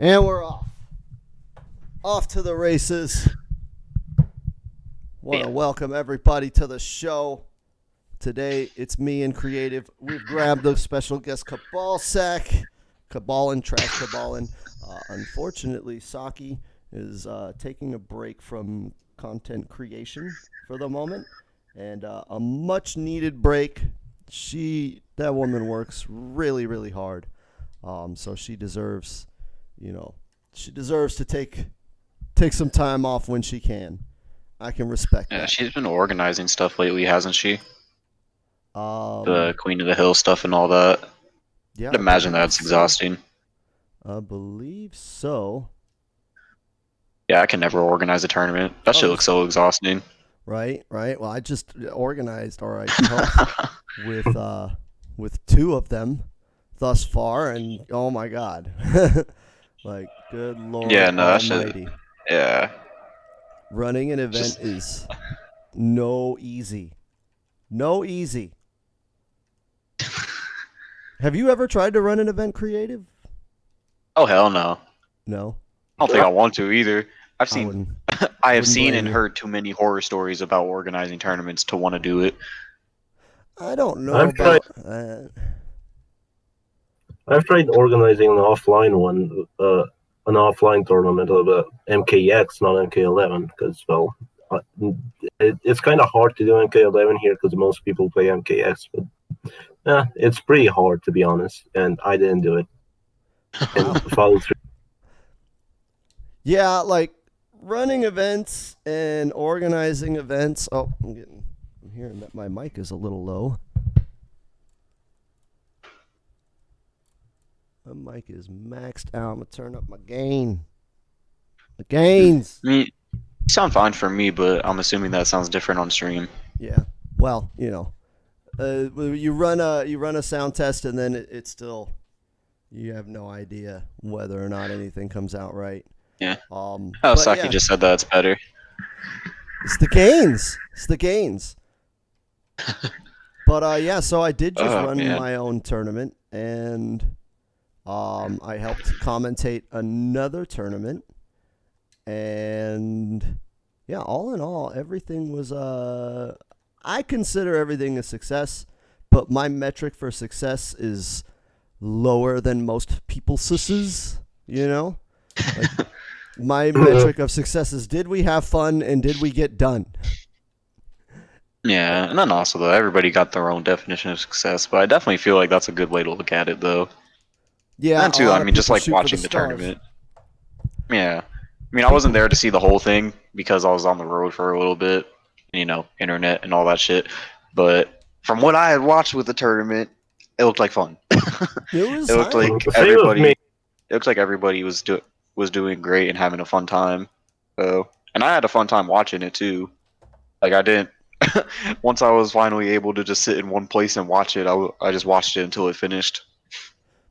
And we're off. Off to the races. Want to welcome everybody to the show. Today, it's me and Creative. We've grabbed the special guest TrSH Tournament. Unfortunately, Saki is taking a break from content creation for the moment. And a much-needed break. That woman works really, really hard. So she deserves, to take some time off when she can. I can respect that. Yeah, she's been organizing stuff lately, hasn't she? The Um, Queen of the Hill stuff and all that. yeah, I'd imagine that's exhausting. I believe so. Yeah, I can never organize a tournament. That shit looks so exhausting. Right. Well, I just organized, or I helped with two of them thus far, and oh my god, like good lord Yeah, no, that almighty. shit. Yeah. Running an event is no easy. Have you ever tried to run an event, Creative? Oh hell no. No. I don't think I want to either. I have seen and you. heard too many horror stories about organizing tournaments to want to do it. I don't know about that. I've tried organizing an offline tournament of MKX, not MK11, because it's kind of hard to do MK11 here because most people play MKX, but it's pretty hard to be honest, and I didn't do it and follow through. Yeah, like running events and organizing events. Oh, I'm hearing that my mic is a little low. My mic is maxed out. I'm going to turn up my gain. The gains. I mean, you sound fine for me, but I'm assuming that sounds different on stream. Yeah. Well, you run a sound test and then it's still, you have no idea whether or not anything comes out right. Yeah. Saki just said that it's better. It's the gains. But so I did just run my own tournament, and I helped commentate another tournament, and yeah, all in all, everything was I consider everything a success, but my metric for success is lower than most people's, Like, my metric of success is, did we have fun and did we get done? Yeah, and then also, though, everybody got their own definition of success, but I definitely feel like that's a good way to look at it, though. Yeah, and too, I mean, just like watching the tournament. Yeah. I mean, I wasn't there to see the whole thing because I was on the road for a little bit, internet and all that shit, but from what I had watched with the tournament, it looked like fun. It looked like everybody was doing great and having a fun time. So, and I had a fun time watching it too. Like I didn't. Once I was finally able to just sit in one place and watch it, I just watched it until it finished.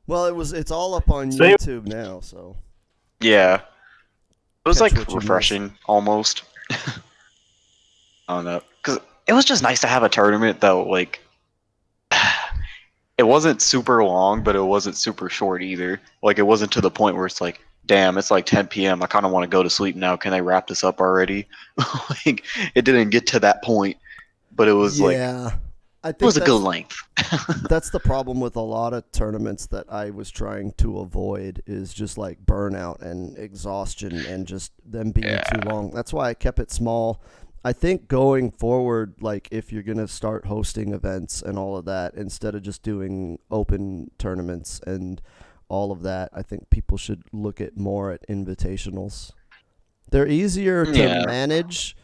Well, it's all up on YouTube now, so. Yeah, it was like refreshing almost. I don't know, because it was just nice to have a tournament that like. It wasn't super long, but it wasn't super short either. Like, it wasn't to the point where it's like, damn, it's like 10 p.m. I kind of want to go to sleep now. Can they wrap this up already? Like, it didn't get to that point, but it was I think it was a good length. That's the problem with a lot of tournaments that I was trying to avoid, is just like burnout and exhaustion and just them being too long. That's why I kept it small. I think going forward, like if you're going to start hosting events and all of that, instead of just doing open tournaments and all of that, I think people should look at more at invitationals. They're easier to manage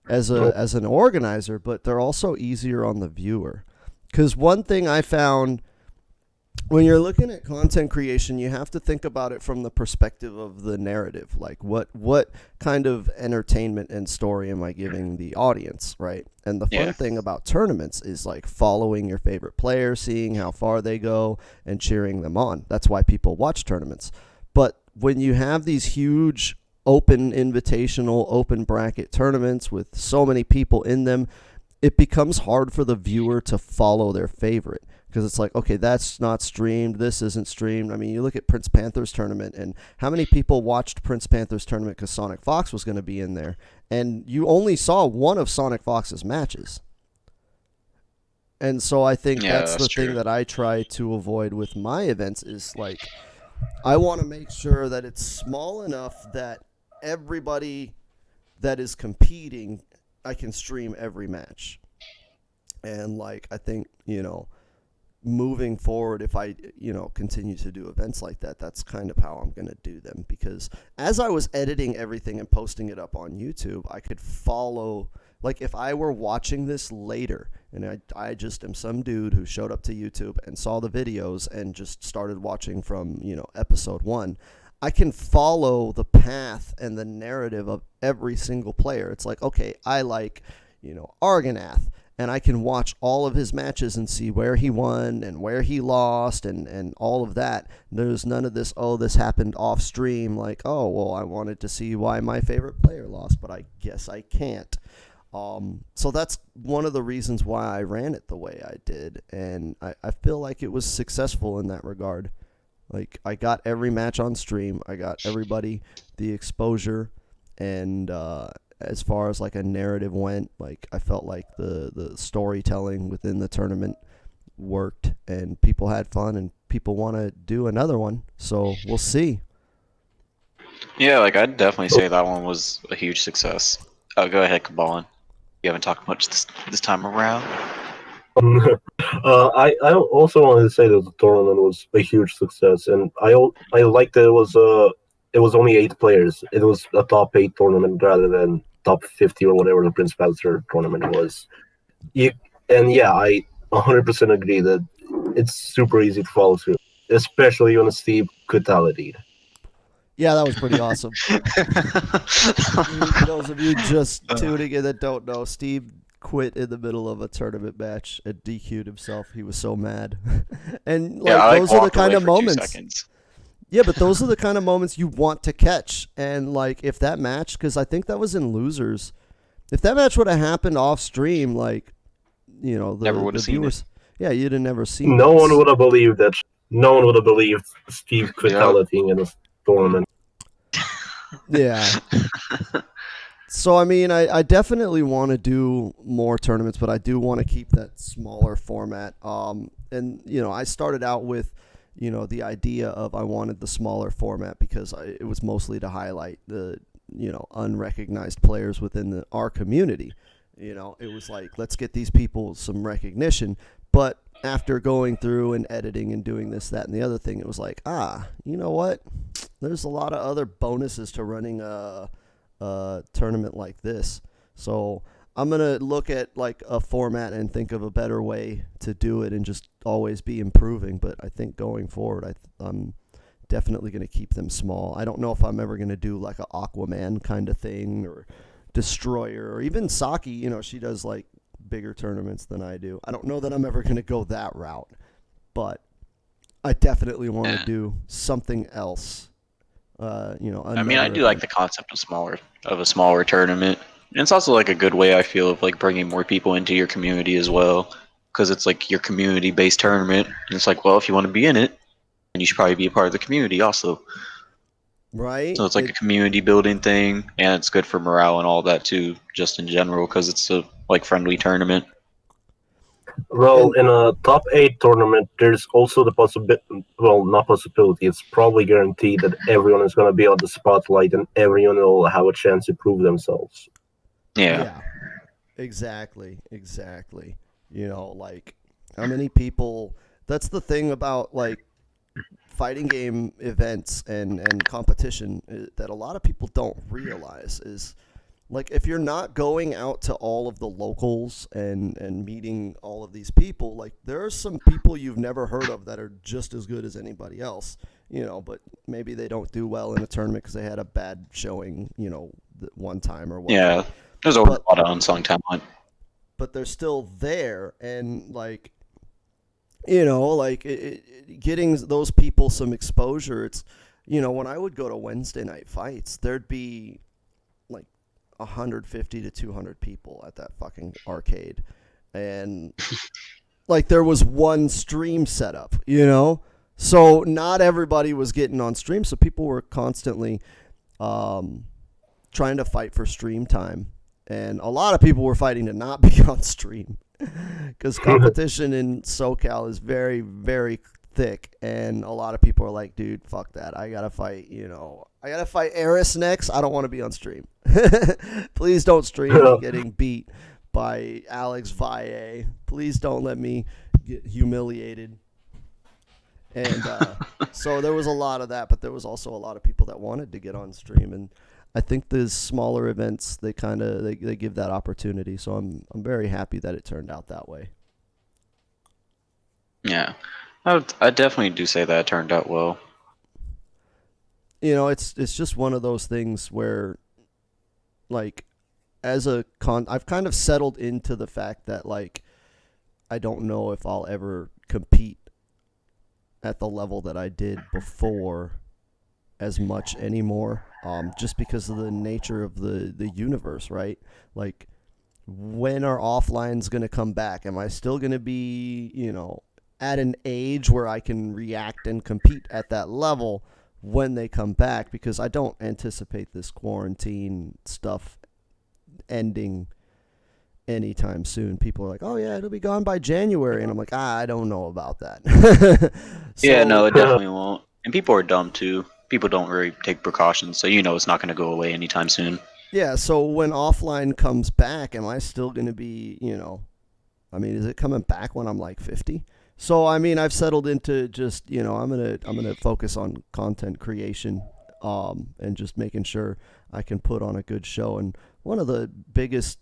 as an organizer, but they're also easier on the viewer. Because one thing I found, when you're looking at content creation, you have to think about it from the perspective of the narrative. Like, what kind of entertainment and story am I giving the audience, right? And the fun thing about tournaments is, like, following your favorite player, seeing how far they go, and cheering them on. That's why people watch tournaments. But when you have these huge open invitational, open bracket tournaments with so many people in them, it becomes hard for the viewer to follow their favorite. because it's like, okay, that's not streamed, this isn't streamed. I mean, you look at Prince Panther's tournament, and how many people watched Prince Panther's tournament because Sonic Fox was going to be in there, and you only saw one of Sonic Fox's matches. And so I think that's the thing that I try to avoid with my events is like, I want to make sure that it's small enough that everybody that is competing, I can stream every match. And like, I think, moving forward, if I, continue to do events like that, that's kind of how I'm going to do them. Because as I was editing everything and posting it up on YouTube, I could follow, like if I were watching this later and I just am some dude who showed up to YouTube and saw the videos and just started watching from, episode 1, I can follow the path and the narrative of every single player. It's like, okay, I like, Argonath, and I can watch all of his matches and see where he won and where he lost and all of that. There's none of this, oh, this happened off stream, like, oh, well, I wanted to see why my favorite player lost, but I guess I can't. So that's one of the reasons why I ran it the way I did, and I feel like it was successful in that regard. Like, I got every match on stream. I got everybody the exposure, and as far as like a narrative went, like I felt like the storytelling within the tournament worked, and people had fun, and people want to do another one. So we'll see. Yeah, like I'd definitely say that one was a huge success. Oh, go ahead, Kabbalan. You haven't talked much this time around. I also wanted to say that the tournament was a huge success, and I liked that it was only 8 players. It was a top 8 tournament rather than top 50 or whatever the Prince Panther tournament was. I 100% agree that it's super easy to follow through, especially on a Steve Quittality. Yeah, that was pretty awesome. Those of you just tuning in that don't know, Steve quit in the middle of a tournament match and DQ'd himself. He was so mad. And those are the kind of moments. Yeah, but those are the kind of moments you want to catch. And like, if that match, because I think that was in losers, if that match would have happened off stream, like, never would have seen it. Yeah, you'd have never seen. No one would have believed that. No one would have believed Steve Quittality in a tournament. Yeah. So, I mean, I definitely want to do more tournaments, but I do want to keep that smaller format. And, I started out with, the idea of I wanted the smaller format because it was mostly to highlight the, unrecognized players within our community. It was like, let's get these people some recognition. But after going through and editing and doing this, that, and the other thing, it was like, you know what? There's a lot of other bonuses to running a tournament like this. So I'm going to look at like a format and think of a better way to do it and just always be improving. But I think going forward, I'm definitely going to keep them small. I don't know if I'm ever going to do like a Aquaman kind of thing or Destroyer or even Saki. She does like bigger tournaments than I do. I don't know that I'm ever going to go that route, but I definitely want to do something else. I mean, I do like the concept of a smaller tournament. And it's also like a good way, I feel, of like bringing more people into your community as well, because it's like your community-based tournament, and it's like, well, if you want to be in it, then you should probably be a part of the community also. Right. So it's like a community building thing, and it's good for morale and all that too, just in general, because it's a like friendly tournament. Well, in a top 8 tournament, there's also the possibility, well, not possibility, it's probably guaranteed that everyone is going to be on the spotlight and everyone will have a chance to prove themselves. Yeah. Exactly. Like, how many people, that's the thing about like fighting game events and competition that a lot of people don't realize is, like, if you're not going out to all of the locals and meeting all of these people, like, there are some people you've never heard of that are just as good as anybody else, but maybe they don't do well in a tournament because they had a bad showing, one time or whatever. Yeah, there's a lot of unsung talent. But they're still there, and, like, getting those people some exposure, it's, when I would go to Wednesday night fights, there'd be 150 to 200 people at that fucking arcade. And like there was one stream setup, you know? So not everybody was getting on stream, so people were constantly trying to fight for stream time. And a lot of people were fighting to not be on stream because competition in SoCal is very, very thick. And a lot of people are like, dude, fuck that. I got to fight, I got to fight Eris next. I don't want to be on stream. Please don't stream me getting beat by Alex Valle. Please don't let me get humiliated. And so there was a lot of that, but there was also a lot of people that wanted to get on stream. And I think the smaller events, they give that opportunity. So I'm very happy that it turned out that way. Yeah, I definitely do say that it turned out well. It's just one of those things where, like, I've kind of settled into the fact that, like, I don't know if I'll ever compete at the level that I did before as much anymore, just because of the nature of the universe, right? Like, when are offlines going to come back? Am I still going to be, at an age where I can react and compete at that level when they come back? Because I don't anticipate this quarantine stuff ending anytime soon. People are like, oh yeah, it'll be gone by January, and I'm like, I don't know about that. Yeah, no, it definitely won't. And people are dumb too. People don't really take precautions, so it's not going to go away anytime soon. Yeah, so when offline comes back, am I still going to be, is it coming back when I'm like 50? So I've settled into just, I'm gonna focus on content creation, and just making sure I can put on a good show. And one of the biggest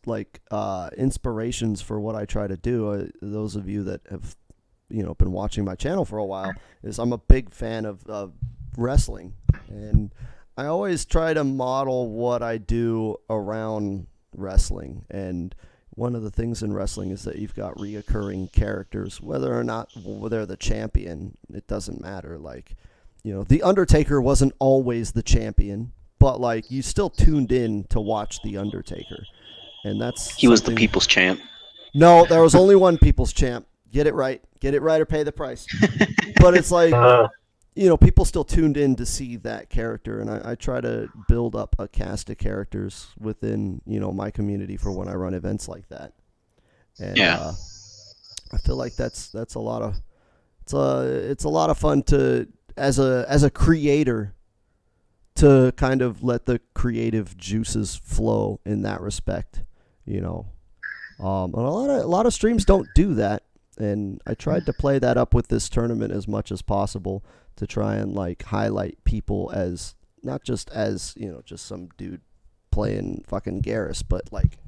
inspirations for what I try to do, those of you that have been watching my channel for a while, is I'm a big fan of wrestling, and I always try to model what I do around wrestling. And one of the things in wrestling is that you've got reoccurring characters, whether or not they're the champion, it doesn't matter. Like, the Undertaker wasn't always the champion, but like you still tuned in to watch the Undertaker, and he was the people's champ. No, there was only one people's champ. Get it right, or pay the price. But it's like, people still tuned in to see that character, and I try to build up a cast of characters within, my community for when I run events like that. And yeah. I feel like that's a lot of it's a lot of fun to as a creator to kind of let the creative juices flow in that respect, and a lot of streams don't do that. And I tried to play that up with this tournament as much as possible to try and like highlight people as not just as, just some dude playing fucking Garrus, but like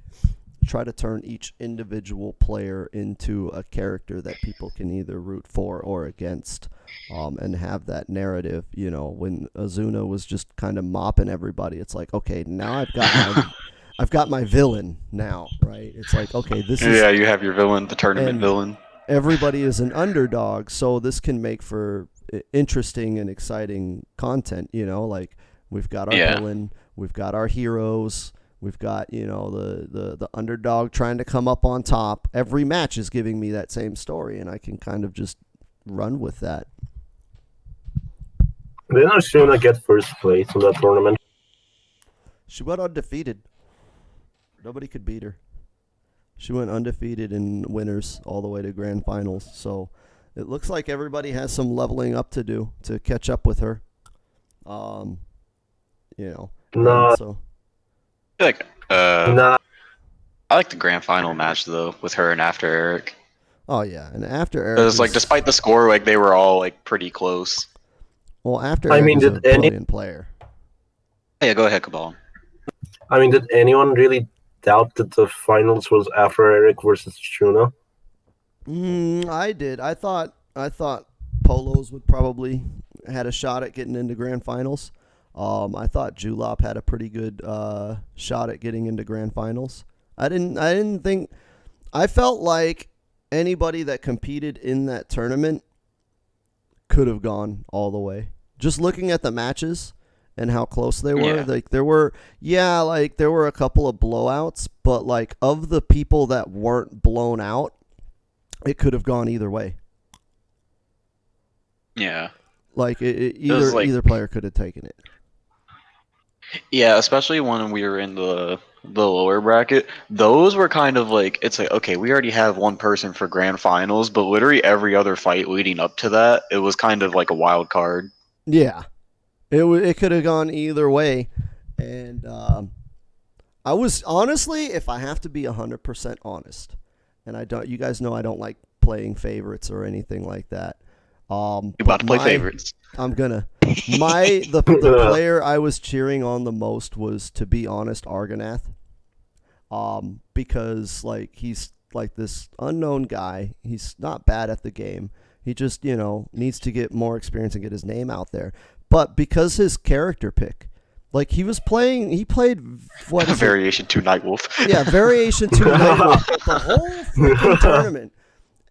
try to turn each individual player into a character that people can either root for or against, and have that narrative. When Azuna was just kind of mopping everybody, it's like, okay, now I've got my villain now, right? It's like, okay, this is... Yeah, you have your villain, the tournament villain. Everybody is an underdog, so this can make for interesting and exciting content, like we've got our villain, we've got our heroes, we've got, the underdog trying to come up on top. Every match is giving me that same story, and I can kind of just run with that. Didn't Ashuna get first place in that tournament? She went undefeated. Nobody could beat her. She went undefeated in winners all the way to grand finals. So it looks like everybody has some leveling up to do to catch up with her. No. So. No. I like the grand final match though with her and After Eric. Oh yeah, and After Eric. Because like despite the score, like they were all like pretty close. Well, After Eric is a brilliant player. Yeah, go ahead, Cabal. Did anyone really doubt that the finals was After Eric versus Shuna? I did. I thought Polos would probably had a shot at getting into grand finals. I thought Julop had a pretty good shot at getting into grand finals. I felt like anybody that competed in that tournament could have gone all the way. Just looking at the matches and how close they were. Yeah. There were a couple of blowouts, but like of the people that weren't blown out, it could have gone either way. Yeah. Like was like- either player could have taken it. Yeah, especially when we were in the lower bracket. Those were kind of like, it's like, okay, we already have one person for grand finals, but literally every other fight leading up to that, it was kind of like a wild card. Yeah, it could have gone either way, and I was honestly, if I have to be 100% honest, and I don't, you guys know I don't like playing favorites or anything like that. You about to play favorites? I'm gonna. The player I was cheering on the most was, to be honest, Argonath. Because like he's like this unknown guy. He's not bad at the game. He just, needs to get more experience and get his name out there. But because his character pick, like he played what is Variation 2 Nightwolf. Yeah, Variation 2 Nightwolf the whole freaking tournament.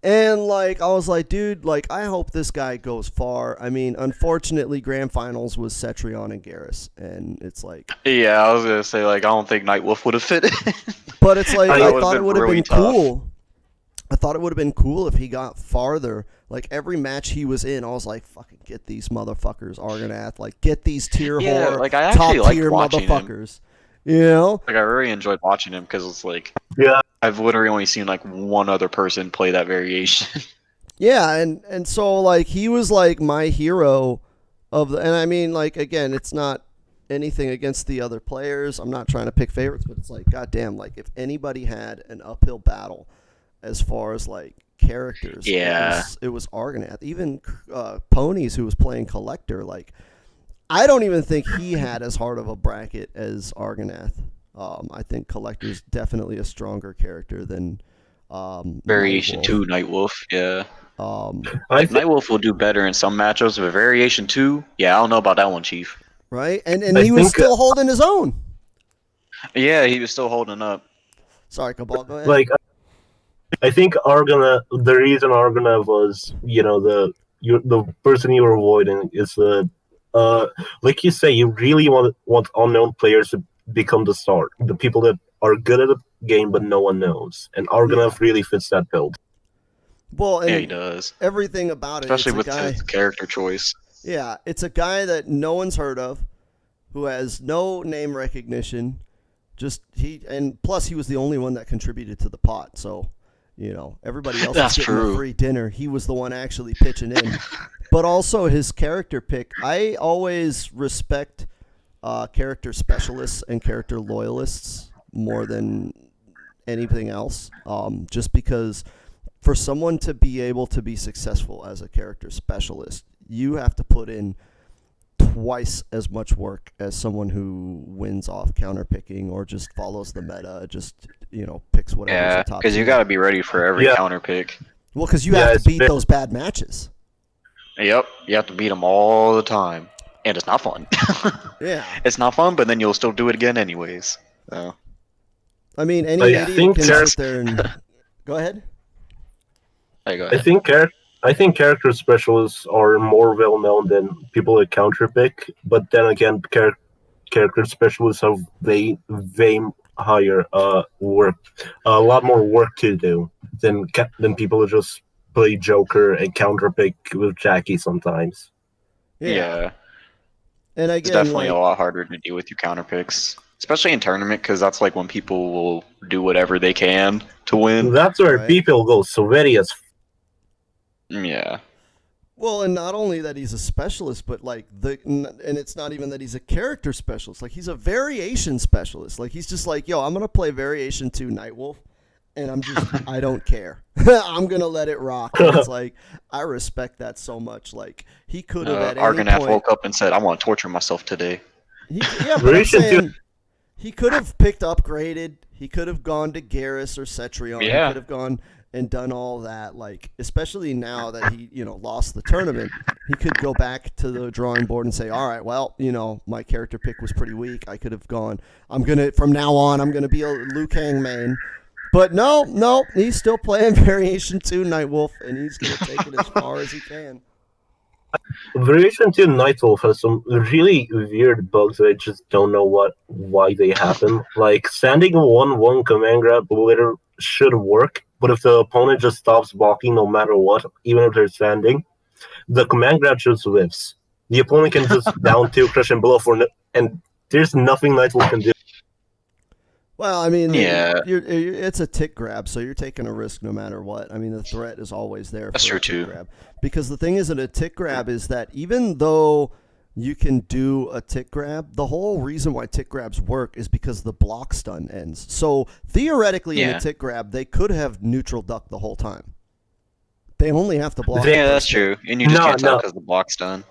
And like I was like, dude, like I hope this guy goes far. I mean, unfortunately, grand finals was Cetrion and Garrus, and it's like, yeah, I was gonna say like I don't think Nightwolf would have fit in. But it's like I thought it would have really been cool. I thought it would have been cool if he got farther. Like every match he was in, I was like, fucking get these motherfuckers, Argonath. Like get these tier whore, like I actually top tier liked watching motherfuckers. Him. Like I really enjoyed watching him because it's like, yeah, I've literally only seen like one other person play that variation. Yeah, and so like he was like my hero of the, and I mean like again, it's not anything against the other players. I'm not trying to pick favorites, but it's like goddamn, like if anybody had an uphill battle as far as like characters, it was Argonath. Even Ponies, who was playing Collector, like I don't even think he had as hard of a bracket as Argonath. I think Collector's definitely a stronger character than Variation Nightwolf. 2 Nightwolf, yeah. I think Nightwolf will do better in some matchups, but Variation 2, yeah, I don't know about that one, Chief. Right? And he was still holding his own. Yeah, he was still holding up. Sorry, Cabal, go ahead. like I think the reason Argonath was, the person you were avoiding is like you say, you really want unknown players to become the star, the people that are good at the game but no one knows, and Argonath really fits that build. Well, and Yeah, he does. everything about it, Especially it's with a guy, his character choice. yeah, it's a guy that no one's heard of, who has no name recognition. And plus he was the only one that contributed to the pot, so everybody else That's was getting true. a free dinner. He was the one actually pitching in. But also his character pick. I always respect character specialists and character loyalists more than anything else. Just because for someone to be able to be successful as a character specialist, you have to put in twice as much work as someone who wins off counterpicking or just follows the meta, just picks whatever. Yeah, because you got to be ready for every counter pick. Well, because you have to beat those bad matches. Yep, you have to beat them all the time, and it's not fun. Yeah, it's not fun, but then you'll still do it again anyways. So. I mean, any idiot can sit there and go ahead. Hey, go ahead. I think character specialists are more well known than people that counter pick, but then again, character specialists have way higher work, a lot more work to do than people who just play Joker and counter pick with Jackie sometimes. Yeah. And again, it's definitely a lot harder to deal with your counter picks, especially in tournament, because that's like when people will do whatever they can to win. That's where people go sweaty as. Yeah. Well, and not only that he's a specialist, but and it's not even that he's a character specialist. Like he's a variation specialist. Like he's just like, yo, I'm gonna play Variation 2 Nightwolf, and I don't care. I'm gonna let it rock. And it's like I respect that so much. Like he could have at any Argonath point woke up and said, "I want to torture myself today." But I'm saying, he could have picked upgraded. He could have gone to Garrus or Cetrion. Yeah. He could have gone and done all that. Like, especially now that he, lost the tournament, he could go back to the drawing board and say, all right, well, my character pick was pretty weak. I could have gone, from now on, I'm going to be a Liu Kang main. But no, he's still playing Variation 2 Nightwolf, and he's going to take it as far as he can. Variation 2 Nightwolf has some really weird bugs that I just don't know why they happen. Like, standing 1-1 command grab literally should work, but if the opponent just stops blocking no matter what, even if they're standing, the command grab just whiffs. The opponent can just down 2, crush and blow and there's nothing Nightwolf can do. Well, I mean, Yeah. it's a tick grab, so you're taking a risk no matter what. I mean, the threat is always there That's for a true, tick too. grab. Because the thing is, in a tick grab is that even though you can do a tick grab, the whole reason why tick grabs work is because the block stun ends. So theoretically, in Yeah. a tick grab, they could have neutral duck the whole time. They only have to block. Yeah, that's true. And you just can't tell because the block's done.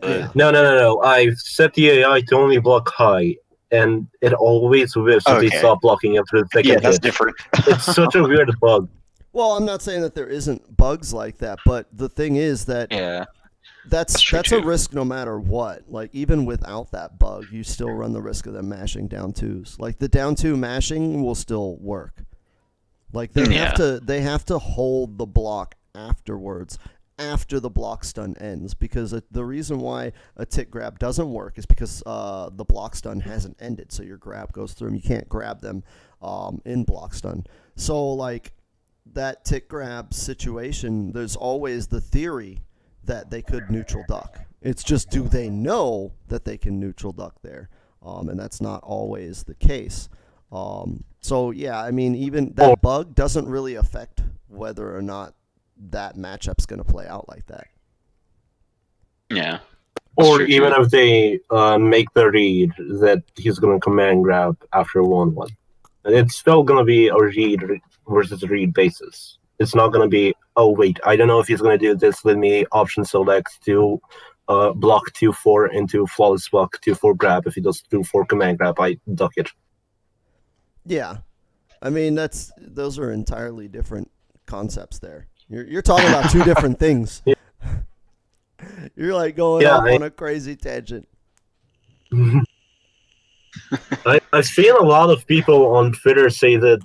But No. I've set the AI to only block high, and it always whiffs if they Okay. stop blocking after the second yeah, that's hit. different. It's such a weird bug. Well, I'm not saying that there isn't bugs like that, but the thing is that Yeah. that's true, a too. risk no matter what. Like, even without that bug, you still run the risk of them mashing down 2s. Like, the down 2 mashing will still work. Like, they have to hold the block afterwards, after the block stun ends, because the reason why a tick grab doesn't work is because the block stun hasn't ended, so your grab goes through them. You can't grab them in block stun. So, like, that tick grab situation, there's always the theory that they could neutral duck. It's just, do they know that they can neutral duck there? And that's not always the case. So, yeah, I mean, even that bug doesn't really affect whether or not that matchup's going to play out like that. Yeah. Or even if they make the read that he's going to command grab after 1-1. It's still going to be a read versus read basis. It's not going to be, oh, wait, I don't know if he's going to do this. Let me option select to block 2-4 into flawless block 2-4 grab. If he does 2-4 command grab, I duck it. Yeah. I mean, those are entirely different concepts there. You're talking about two different things. Yeah. You're like going off on a crazy tangent. I've seen a lot of people on Twitter say that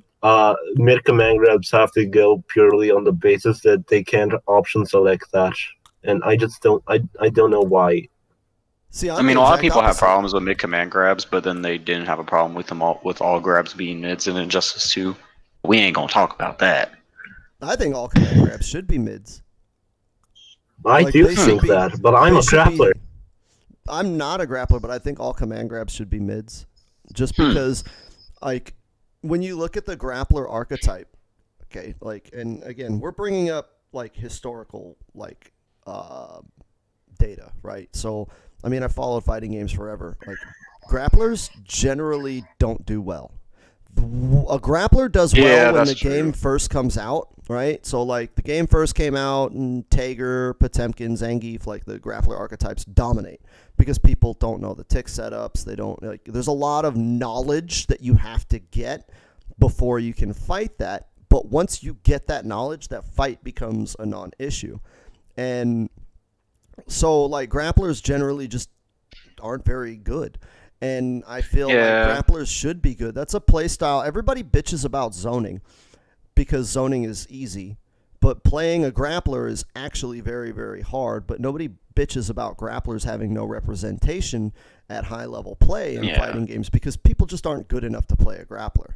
mid command grabs have to go purely on the basis that they can't option select that, and I just don't. I don't know why. See, I mean, a lot of people have problems with mid command grabs, but then they didn't have a problem with them with all grabs being mids in Injustice 2. We ain't gonna talk about that. I think all command grabs should be mids. I do think that, but I'm a grappler. I'm not a grappler, but I think all command grabs should be mids. Just because, like, when you look at the grappler archetype, okay, like, and again, we're bringing up, like, historical, like, data, right? So, I mean, I've followed fighting games forever. Like, grapplers generally don't do well. A grappler does well when the game first comes out, right? So, like, the game first came out, and Tager, Potemkin, Zangief, like, the grappler archetypes dominate because people don't know the tick setups. They don't, like, there's a lot of knowledge that you have to get before you can fight that. But once you get that knowledge, that fight becomes a non-issue. And so, like, grapplers generally just aren't very good. And I feel like grapplers should be good. That's a play style. Everybody bitches about zoning because zoning is easy. But playing a grappler is actually very, very hard. But nobody bitches about grapplers having no representation at high-level play in fighting games because people just aren't good enough to play a grappler.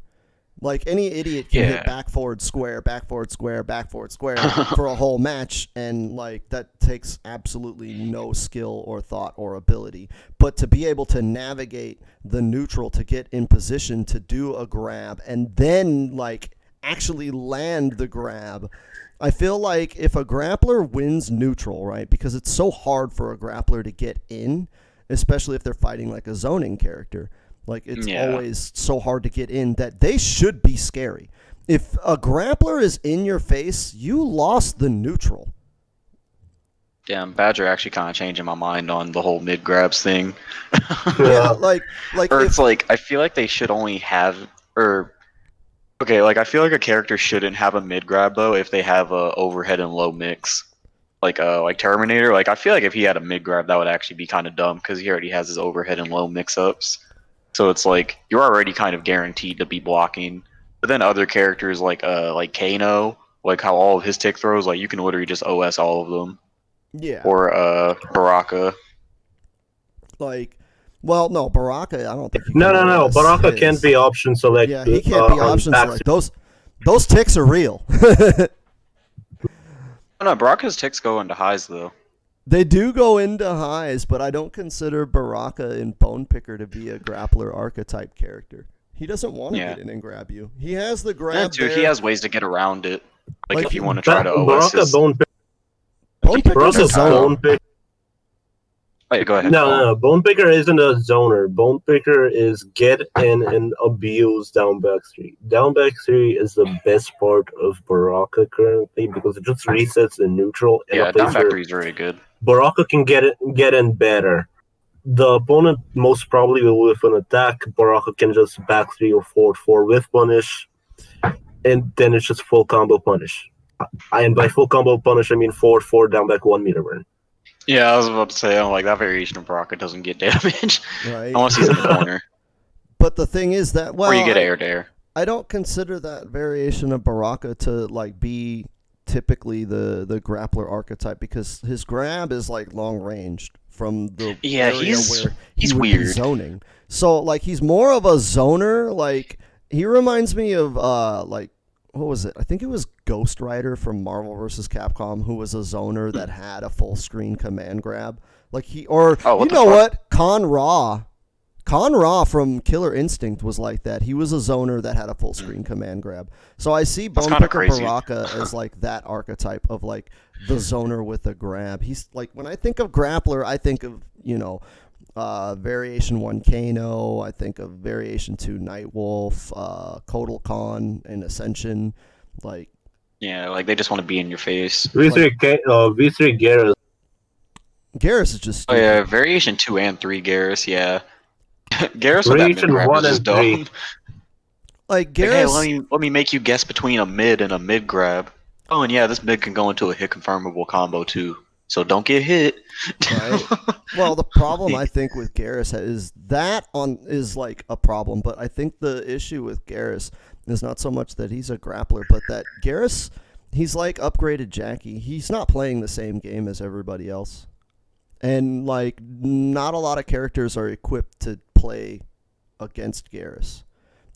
Like, any idiot can hit back forward square, back forward square, back forward square for a whole match, and, like, that takes absolutely no skill or thought or ability. But to be able to navigate the neutral to get in position to do a grab and then, like, actually land the grab, I feel like if a grappler wins neutral, right, because it's so hard for a grappler to get in, especially if they're fighting, like, a zoning character. Like, it's always so hard to get in that they should be scary. If a grappler is in your face, you lost the neutral. Damn, Badger actually kind of changing my mind on the whole mid grabs thing. Yeah, like, or it's like I feel like they should only have, like I feel like a character shouldn't have a mid grab though if they have a overhead and low mix. Like Terminator, like I feel like if he had a mid grab that would actually be kind of dumb because he already has his overhead and low mix ups. So it's like you're already kind of guaranteed to be blocking. But then other characters like Kano, like how all of his tick throws, like you can literally just OS all of them. Yeah. Or Baraka. Like, well, no, Baraka, I don't think. No. Baraka can't be option select. Yeah, he can't be option select. Those ticks are real. Oh, no, Baraka's ticks go into highs though. They do go into highs, but I don't consider Baraka in Bone Picker to be a grappler archetype character. He doesn't want to get in and grab you. He has the grab there. He has ways to get around it. Like if you want to try to OS Baraka Bone Picker's a zoner. Wait, go ahead. No. Bone Picker isn't a zoner. Bone Picker is get in and abuse down back 3. Down back 3 is the best part of Baraka currently because it just resets the neutral. And down back 3 is very good. Baraka can get in better. The opponent most probably will with an attack. Baraka can just back 3 or forward 4 with punish, and then it's just full combo punish. And by full combo punish, I mean forward 4 down back 1 meter burn. Yeah, I was about to say, I'm like, that variation of Baraka doesn't get damage. Right. Unless he's in the corner. But the thing is that, well, or you get air to air. I don't consider that variation of Baraka to like be typically the grappler archetype because his grab is like long ranged from the area where he's would weird be zoning. So like he's more of a zoner. Like he reminds me of like what was it? I think it was Ghost Rider from Marvel vs. Capcom, who was a zoner that had a full screen command grab. Like he or what? Kon Ra from Killer Instinct was like that. He was a zoner that had a full screen command grab. So I see Bone Picker Baraka as like that archetype of like the zoner with a grab. He's like when I think of grappler, I think of Variation 1 Kano, I think of Variation 2 Nightwolf, Kotal Khan and Ascension, like like they just want to be in your face. V3 Garrus. Garrus is just stupid. Oh yeah, Variation 2 and 3 Garrus, yeah. Garrus with that mid grab is just dumb. Like Garrus, hey, let me make you guess between a mid and a mid grab. Oh, and yeah, this mid can go into a hit confirmable combo too. So don't get hit. Right. Well, the problem I think with Garrus is like a problem, but I think the issue with Garrus is not so much that he's a grappler, but that Garrus, he's like upgraded Jackie. He's not playing the same game as everybody else. And like not a lot of characters are equipped to play against Garrus.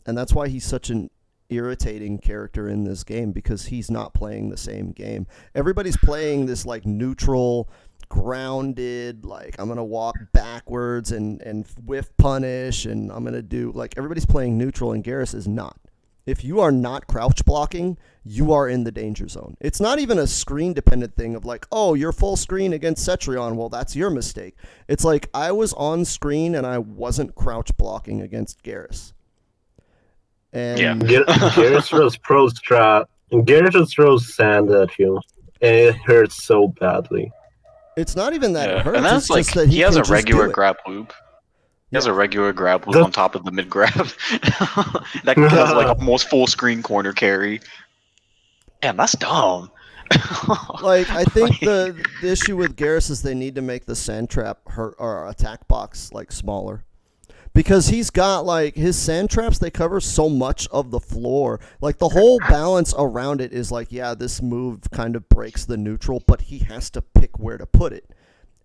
And that's why he's such an irritating character in this game because he's not playing the same game. Everybody's playing this like neutral, grounded, like I'm gonna walk backwards and whiff punish and I'm gonna do like everybody's playing neutral and Garrus is not. If you are not crouch blocking, you are in the danger zone. It's not even a screen dependent thing of like, oh, you're full screen against Cetrion. Well, that's your mistake. It's like I was on screen and I wasn't crouch blocking against Garrus. And Garrus throws pro strat. And Garrus just throws sand at you. And it hurts so badly. It's not even that it hurts. And that's it's like just that he has a regular grab loop. He has a regular grab loop on top of the mid grab. That does like almost full screen corner carry. Damn, that's dumb. Like I think the issue with Garrus is they need to make the sand trap or attack box like smaller. Because he's got, like, his sand traps, they cover so much of the floor. Like, the whole balance around it is like, yeah, this move kind of breaks the neutral, but he has to pick where to put it.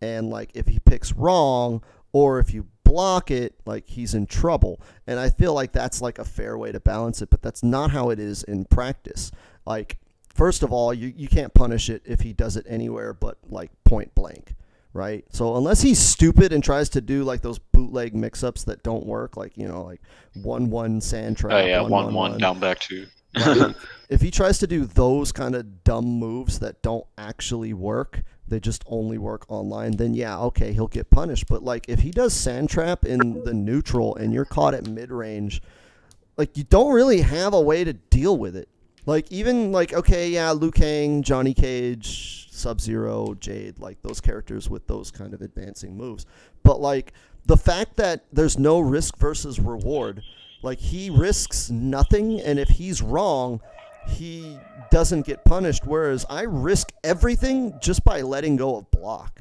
And, like, if he picks wrong, or if you block it, like, he's in trouble. And I feel like that's, like, a fair way to balance it, but that's not how it is in practice. Like, first of all, you can't punish it if he does it anywhere but, like, point blank. Right? So unless he's stupid and tries to do like those bootleg mix-ups that don't work, like, like 1-1 sand trap. Oh yeah, 1-1 down back 2. Like, if he tries to do those kind of dumb moves that don't actually work, they just only work online, then yeah, okay, he'll get punished. But like if he does sand trap in the neutral and you're caught at mid-range, like you don't really have a way to deal with it. Like even like, okay, yeah, Liu Kang, Johnny Cage, Sub-Zero, Jade, like those characters with those kind of advancing moves. But like the fact that there's no risk versus reward, like he risks nothing, and if he's wrong, he doesn't get punished, whereas I risk everything just by letting go of block.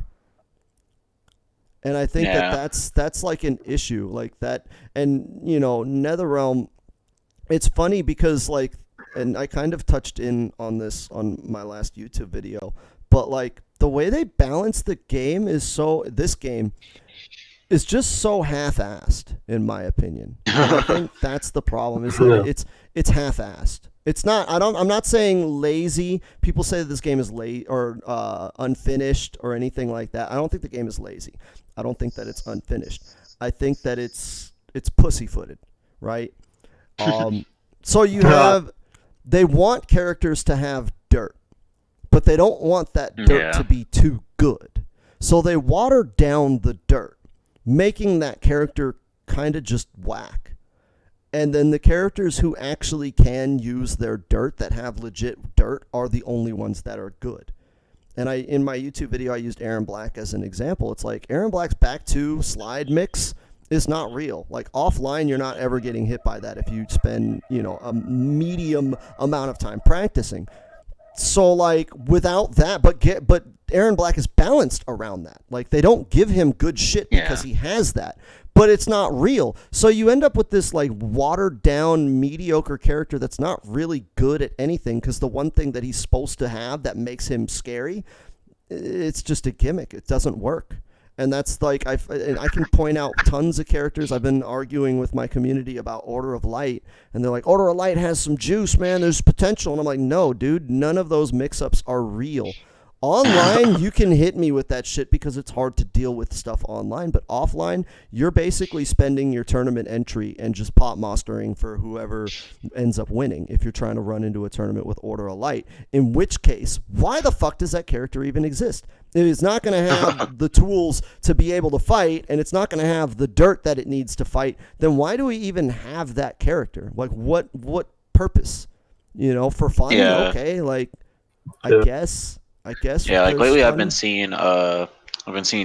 And I think that's like an issue like that. And NetherRealm, it's funny because like, and I kind of touched in on this on my last YouTube video, but like the way they balance the game is this game, is just so half-assed, in my opinion. And I think that's the problem. Is that it's half-assed. It's not. I'm not saying lazy. People say that this game is late or unfinished or anything like that. I don't think the game is lazy. I don't think that it's unfinished. I think that it's pussyfooted, right? So you have. They want characters to have dirt, but they don't want that dirt to be too good. So they water down the dirt, making that character kind of just whack. And then the characters who actually can use their dirt, that have legit dirt, are the only ones that are good. And in my YouTube video, I used Aaron Black as an example. It's like Aaron Black's back 2 slide mix is not real. Like offline, you're not ever getting hit by that if you spend, a medium amount of time practicing. So like without that, but Aaron Black is balanced around that. Like they don't give him good shit because he has that, but it's not real. So you end up with this like watered down mediocre character that's not really good at anything, because the one thing that he's supposed to have that makes him scary, it's just a gimmick. It doesn't work. And that's like, I can point out tons of characters. I've been arguing with my community about Order of Light, and they're like, Order of Light has some juice, man. There's potential. And I'm like, no, dude, none of those mix-ups are real. Online, you can hit me with that shit because it's hard to deal with stuff online. But offline, you're basically spending your tournament entry and just pot mastering for whoever ends up winning if you're trying to run into a tournament with Order of Light. In which case, why the fuck does that character even exist? It's not going to have the tools to be able to fight, and it's not going to have the dirt that it needs to fight. Then why do we even have that character? Like, what purpose? For fun? Yeah. Okay, like, I guess. Yeah, like lately I've been seeing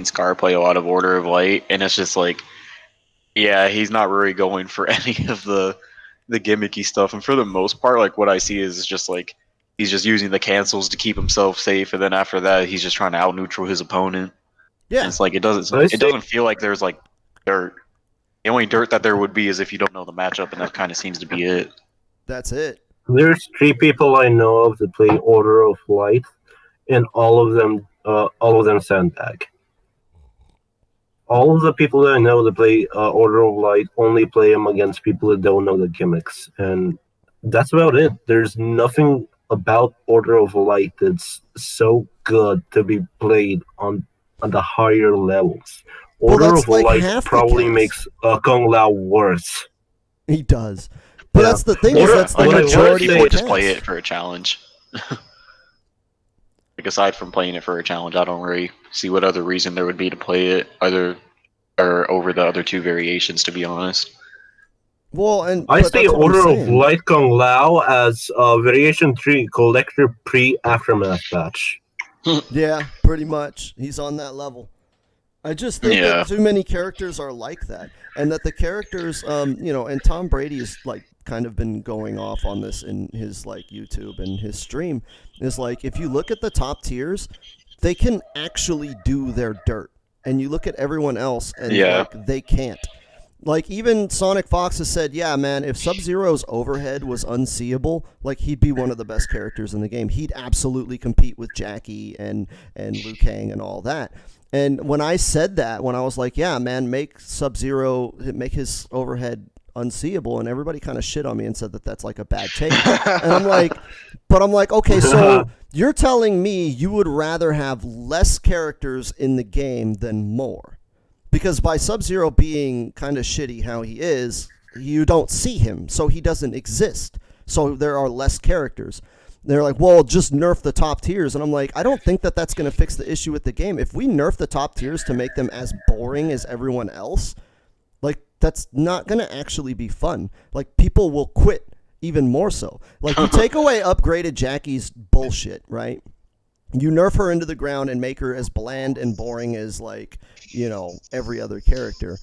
Scar play a lot of Order of Light, and it's just like, yeah, he's not really going for any of the gimmicky stuff, and for the most part, like what I see is just like he's just using the cancels to keep himself safe, and then after that he's just trying to out neutral his opponent. Yeah, and it's like it doesn't feel like there's like dirt. The only dirt that there would be is if you don't know the matchup, and that kind of seems to be it. That's it. There's 3 people I know of that play Order of Light, and all of them sandbag. All of the people that I know that play Order of Light only play them against people that don't know the gimmicks, and that's about it. There's nothing about Order of Light that's so good to be played on the higher levels. Order of Light probably makes Kung Lao worse. He does, but that's the thing. That's the majority of people just play it for a challenge. Like aside from playing it for a challenge, I don't really see what other reason there would be to play it over the other 2 variations, to be honest. Well, and I see Order of Light Kung Lao as variation 3 collector pre-aftermath batch. Yeah, pretty much. He's on that level. I just think that too many characters are like that, and that the characters, and Tom Brady is like kind of been going off on this in his like YouTube and his stream, is like if you look at the top tiers, they can actually do their dirt, and you look at everyone else and like they can't. Like even Sonic Fox has said, yeah, man, if Sub-Zero's overhead was unseeable, like he'd be one of the best characters in the game. He'd absolutely compete with Jackie and Liu Kang and all that. And when I said that, when I was like, yeah, man, make Sub-Zero, make his overhead unseeable, and everybody kind of shit on me and said that that's like a bad take. And I'm like, okay, so you're telling me you would rather have less characters in the game than more. Because by Sub-Zero being kind of shitty how he is, you don't see him, so he doesn't exist. So there are less characters. They're like, well, just nerf the top tiers. And I'm like, I don't think that that's going to fix the issue with the game. If we nerf the top tiers to make them as boring as everyone else, like, that's not going to actually be fun. Like, people will quit even more so. Like, you take away upgraded Jackie's bullshit, right? You nerf her into the ground and make her as bland and boring as, like, every other character.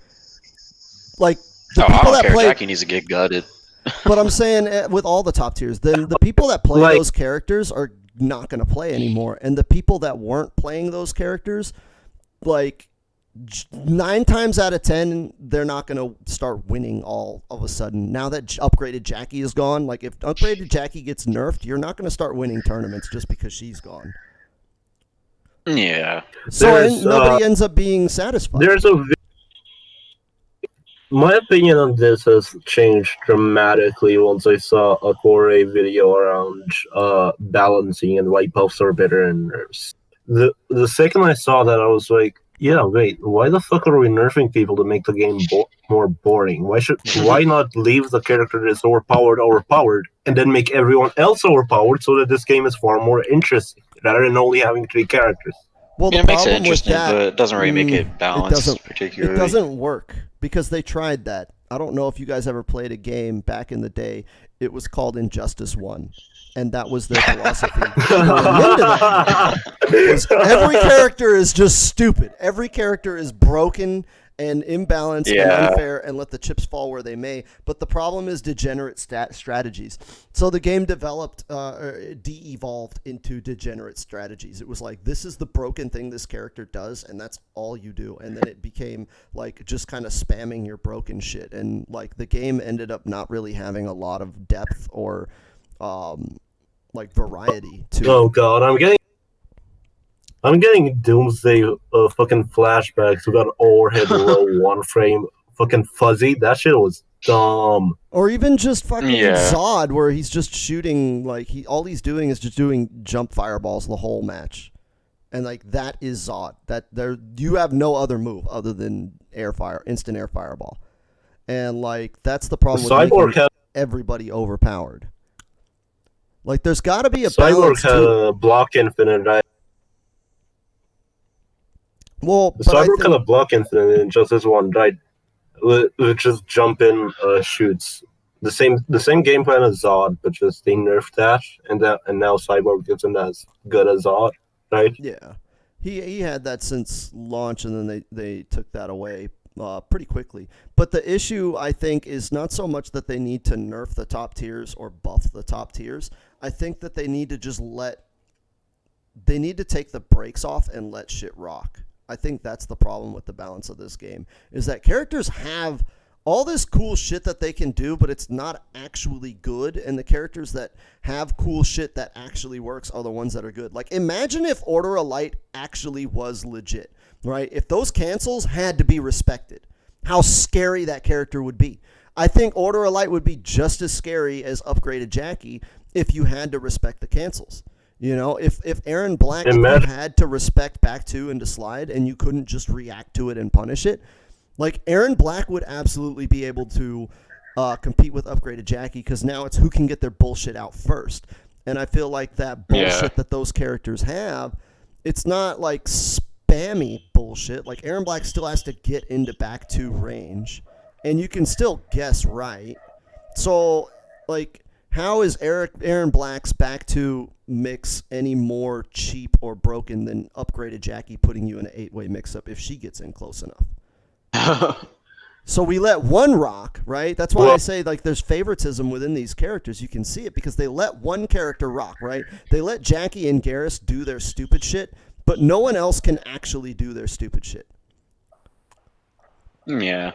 Like, the people that play Jackie needs to get gutted. But I'm saying with all the top tiers, then the people that play those characters are not going to play anymore. And the people that weren't playing those characters, like 9 times out of 10, they're not going to start winning all of a sudden. Now that upgraded Jackie is gone, like if upgraded Jackie gets nerfed, you're not going to start winning tournaments just because she's gone. Yeah. So nobody ends up being satisfied. My opinion on this has changed dramatically once I saw a Corey video around balancing and why buffs are better in nerfs. The second I saw that, I was like, yeah, wait, why the fuck are we nerfing people to make the game more boring? Why not leave the character that's overpowered, and then make everyone else overpowered so that this game is far more interesting rather than only having 3 characters? Well, it makes it interesting, but it doesn't really make it balanced particularly. It doesn't work because they tried that. I don't know if you guys ever played a game back in the day. It was called Injustice 1. And that was their philosophy. Every character is just stupid. Every character is broken and imbalanced and unfair, and let the chips fall where they may. But the problem is degenerate strategies. So the game developed, de-evolved into degenerate strategies. It was like, this is the broken thing this character does, and that's all you do. And then it became like just kind of spamming your broken shit. And like the game ended up not really having a lot of depth or like variety to. Oh god, I'm getting doomsday fucking flashbacks about overhead low 1 frame fucking fuzzy. That shit was dumb. Or even just fucking Zod, where he's just shooting all he's doing is just doing jump fireballs the whole match, and like that is Zod. You have no other move other than instant air fireball, and like that's the problem with making everybody overpowered. Like there's got to be a balance. Cyborg had block infinite, right? Well, Cyborg had a block infinite in Justice 1, right? Which is jump in shoots. The same game plan as Zod, but just they nerfed that, and now Cyborg isn't as good as Zod, right? Yeah, he had that since launch, and then they took that away pretty quickly. But the issue, I think, is not so much that they need to nerf the top tiers or buff the top tiers. I think that they need to just take the brakes off and let shit rock. I think that's the problem with the balance of this game, is that characters have all this cool shit that they can do, but it's not actually good, and the characters that have cool shit that actually works are the ones that are good. Like, imagine if Order of Light actually was legit, right? If those cancels had to be respected, how scary that character would be. I think Order of Light would be just as scary as Upgraded Jackie if you had to respect the cancels. You know, if Aaron Black had to respect back 2 into slide and you couldn't just react to it and punish it, like Aaron Black would absolutely be able to compete with Upgraded Jackie, because now it's who can get their bullshit out first. And I feel like that bullshit that those characters have, it's not like spammy bullshit. Like Aaron Black still has to get into back 2 range, and you can still guess right. So, like, how is Aaron Black's back 2 mix any more cheap or broken than Upgraded Jackie putting you in an 8-way mix-up if she gets in close enough? So we let one rock, right? That's why I say, like, there's favoritism within these characters. You can see it because they let one character rock, right? They let Jackie and Garrus do their stupid shit, but no one else can actually do their stupid shit. Yeah.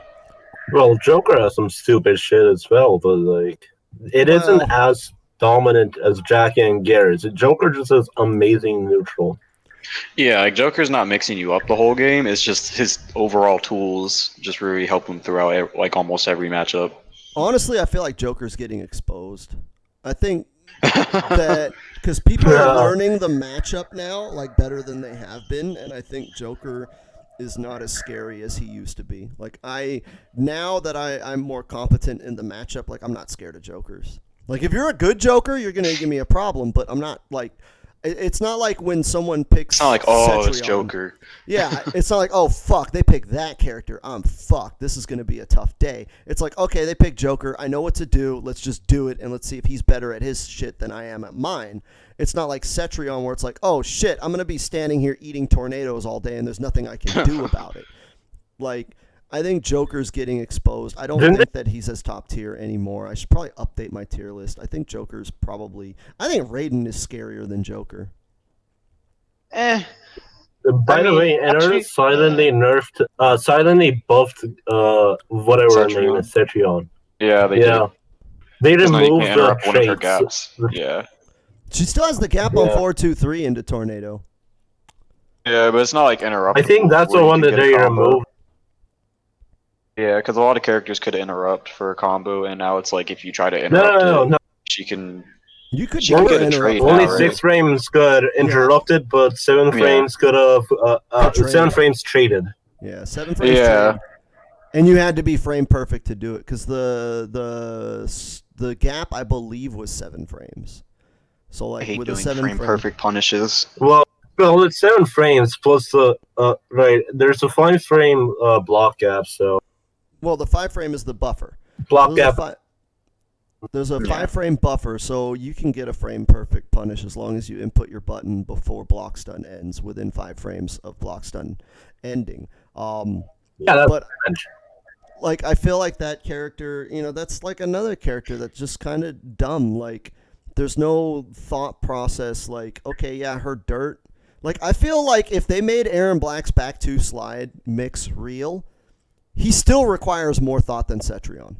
Well, Joker has some stupid shit as well, but like it isn't as dominant as Jackie and Garrus. Joker just is amazing neutral. Yeah, like Joker's not mixing you up the whole game. It's just his overall tools just really help him throughout like almost every matchup. Honestly, I feel like Joker's getting exposed. I think that because people are learning the matchup now like better than they have been, and I think Joker is not as scary as he used to be. Like now that I'm more competent in the matchup, like I'm not scared of Jokers. Like if you're a good Joker, you're gonna give me a problem, but I'm not like. It's not like when someone picks. It's not like, oh, it's Joker. Yeah, it's not like, oh, fuck, they picked that character. I'm fucked. This is going to be a tough day. It's like, okay, they picked Joker. I know what to do. Let's just do it, and let's see if he's better at his shit than I am at mine. It's not like Cetrion where it's like, oh, shit, I'm going to be standing here eating tornadoes all day, and there's nothing I can do about it. Like, I think Joker's getting exposed. I don't think that he's as top tier anymore. I should probably update my tier list. I think Joker's probably... I think Raiden is scarier than Joker. By the way, NR silently buffed whatever her name is, Cetrion. Yeah, they did. They removed the traits. Gaps. Yeah. She still has the gap on 4-2-3 into Tornado. Yeah, but it's not like interruptible. I think that's the one that they removed. Yeah, because a lot of characters could interrupt for a combo, and now it's like if you try to interrupt No. she can You could she can never get a interrupt. trade Only now, right? 6 frames got interrupted, but 7 Yeah. frames could have 7 Trade. frames traded. Yeah, 7 frames Yeah. trade. And you had to be frame perfect to do it because the gap I believe was 7 frames. So I like hate with a doing 7 frame perfect punishes. Well, it's 7 frames plus the right. There's a 5 frame block gap, so Well, the 5 frame is the buffer. block gap. There's a 5 frame buffer, so you can get a frame perfect punish as long as you input your button before block stun ends within 5 frames of block stun ending. Yeah, that's but like I feel like that character, that's like another character that's just kind of dumb. Like there's no thought process. Like okay, yeah, her dirt. Like I feel like if they made Aaron Black's back 2 slide mix real, he still requires more thought than Cetrion.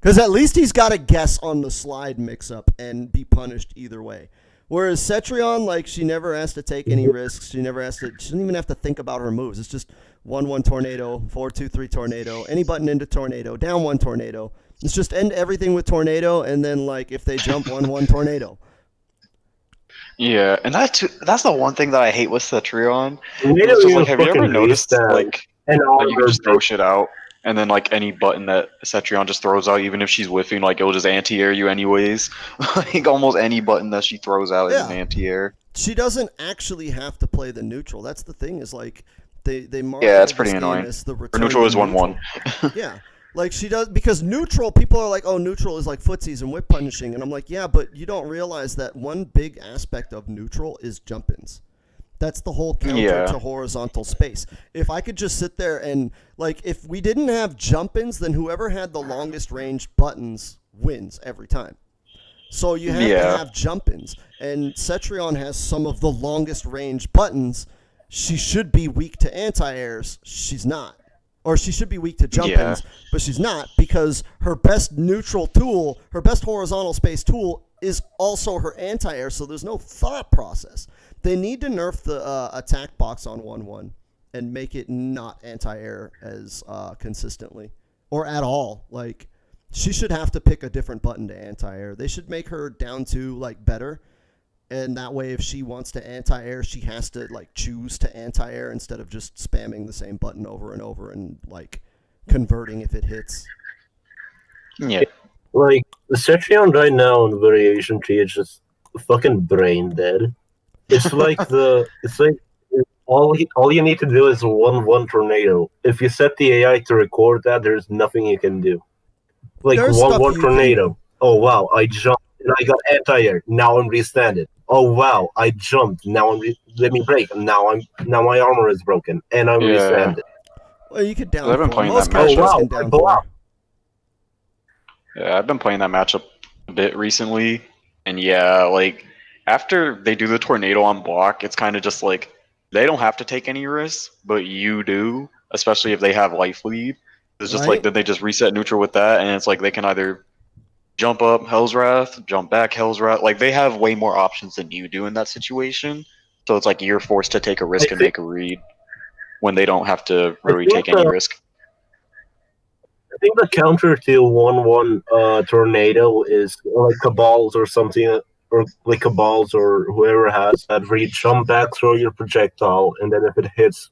Because at least he's got to guess on the slide mix-up and be punished either way. Whereas Cetrion, like, she never has to take any risks. She doesn't even have to think about her moves. It's just 1-1 tornado, 4-2-3 tornado, any button into tornado, down 1 tornado. It's just end everything with tornado, and then, like, if they jump 1-1 tornado. Yeah, and that's the one thing that I hate with Cetrion. Tornado It's just like, have you ever noticed like you can just throw shit out, and then like any button that Cetrion just throws out, even if she's whiffing, like it'll just anti-air you anyways. Like almost any button that she throws out is an anti-air. She doesn't actually have to play the neutral. That's the thing. Is like they market it's pretty annoying. As the Her neutral is 1-1. Yeah. Like she does, because neutral, people are like, oh, neutral is like footsies and whip punishing. And I'm like, yeah, but you don't realize that one big aspect of neutral is jump-ins. That's the whole counter to horizontal space. If I could just sit there and, like, if we didn't have jump-ins, then whoever had the longest range buttons wins every time. So you have to have jump-ins. And Cetrion has some of the longest range buttons. She should be weak to anti-airs. She's not. Or she should be weak to jump-ins, but she's not, because her best neutral tool, her best horizontal space tool, is also her anti-air, so there's no thought process. They need to nerf the attack box on 1-1 and make it not anti-air as consistently or at all. Like, she should have to pick a different button to anti-air. They should make her down to, like, better. And that way, if she wants to anti-air, she has to, like, choose to anti-air instead of just spamming the same button over and over and, like, converting if it hits. Yeah. Like, the Cetrion right now on the variation tree is just fucking brain dead. It's like all you need to do is 1-1 tornado. If you set the AI to record that, there's nothing you can do. Like, 1-1 tornado. Oh, wow, I jumped and I got anti-air. Now I'm restanded. Oh wow! I jumped. Now let me break. Now my armor is broken, and I'm restanded. Well, you could down. I've been playing Most that matchup. Can down. Yeah, I've been playing that matchup a bit recently, and like after they do the tornado on block, it's kind of just like they don't have to take any risks, but you do, especially if they have life lead. It's just like that they just reset neutral with that, and it's like they can either jump up Hell's Wrath, jump back Hell's Wrath. Like, they have way more options than you do in that situation. So it's like you're forced to take a risk and make a read when they don't have to really take any risk. I think the counter to 1-1 tornado is like Cabals or something, or like Cabals or whoever has that where you jump back, throw your projectile, and then if it hits,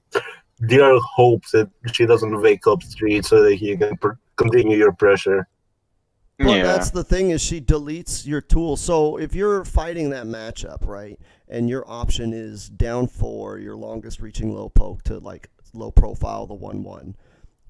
there are hopes that she doesn't wake up street so that you can continue your pressure. Well, that's the thing, is she deletes your tool. So if you're fighting that matchup, right, and your option is down 4, your longest reaching low poke to, like, low profile the 1-1,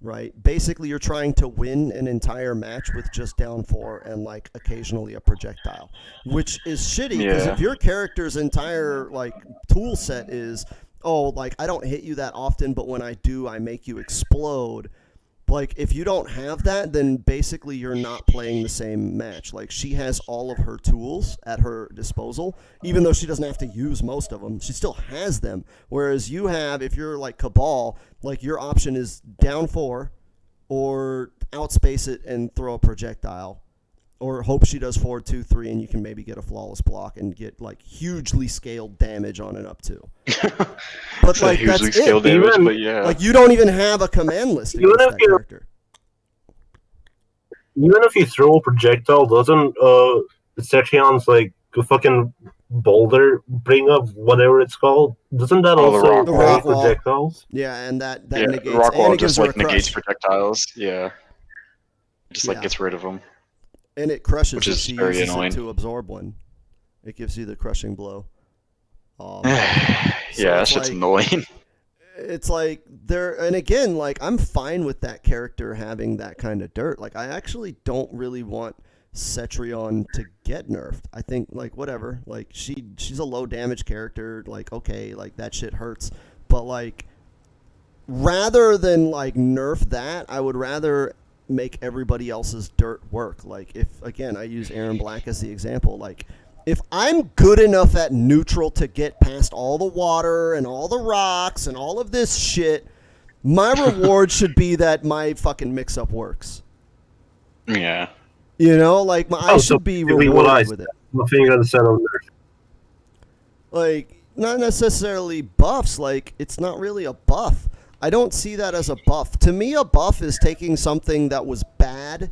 right? Basically, you're trying to win an entire match with just down 4 and, like, occasionally a projectile, which is shitty, because if your character's entire, like, tool set is, oh, like, I don't hit you that often, but when I do, I make you explode. Like, if you don't have that, then basically you're not playing the same match. Like, she has all of her tools at her disposal, even though she doesn't have to use most of them. She still has them. Whereas you have, if you're like Cabal, like, your option is down 4 or outspace it and throw a projectile, or hope she does 4-2-3 and you can maybe get a flawless block and get, like, hugely scaled damage on an up 2. But like, hugely that's scaled it. damage, Even, but yeah. Like, you don't even have a command list against that character. even if you throw a projectile, doesn't Section's like a fucking boulder bring up whatever it's called? Doesn't that Oh, the also rock The wall. rock create wall. projectiles? Yeah, and that Yeah, negates, rock and wall it gives just her a like negates crush. projectiles. Yeah, it just like Yeah. gets rid of them. And it crushes Which if is she very uses annoying. it to absorb one. It gives you the crushing blow. Yeah, So that it's shit's like annoying. it's like there, and again, like I'm fine with that character having that kind of dirt. Like I actually don't really want Cetrion to get nerfed. I think like whatever, like she's a low damage character. Like okay, like that shit hurts, but like rather than like nerf that, I would rather make everybody else's dirt work. Like if again, I use Aaron Black as the example, like if I'm good enough at neutral to get past all the water and all the rocks and all of this shit, my reward should be that my fucking mix-up works. Yeah. You know, like I should be rewarded with it. My finger on the center of nerf. Like not necessarily buffs. Like it's not really a buff. I don't see that as a buff. To me, a buff is taking something that was bad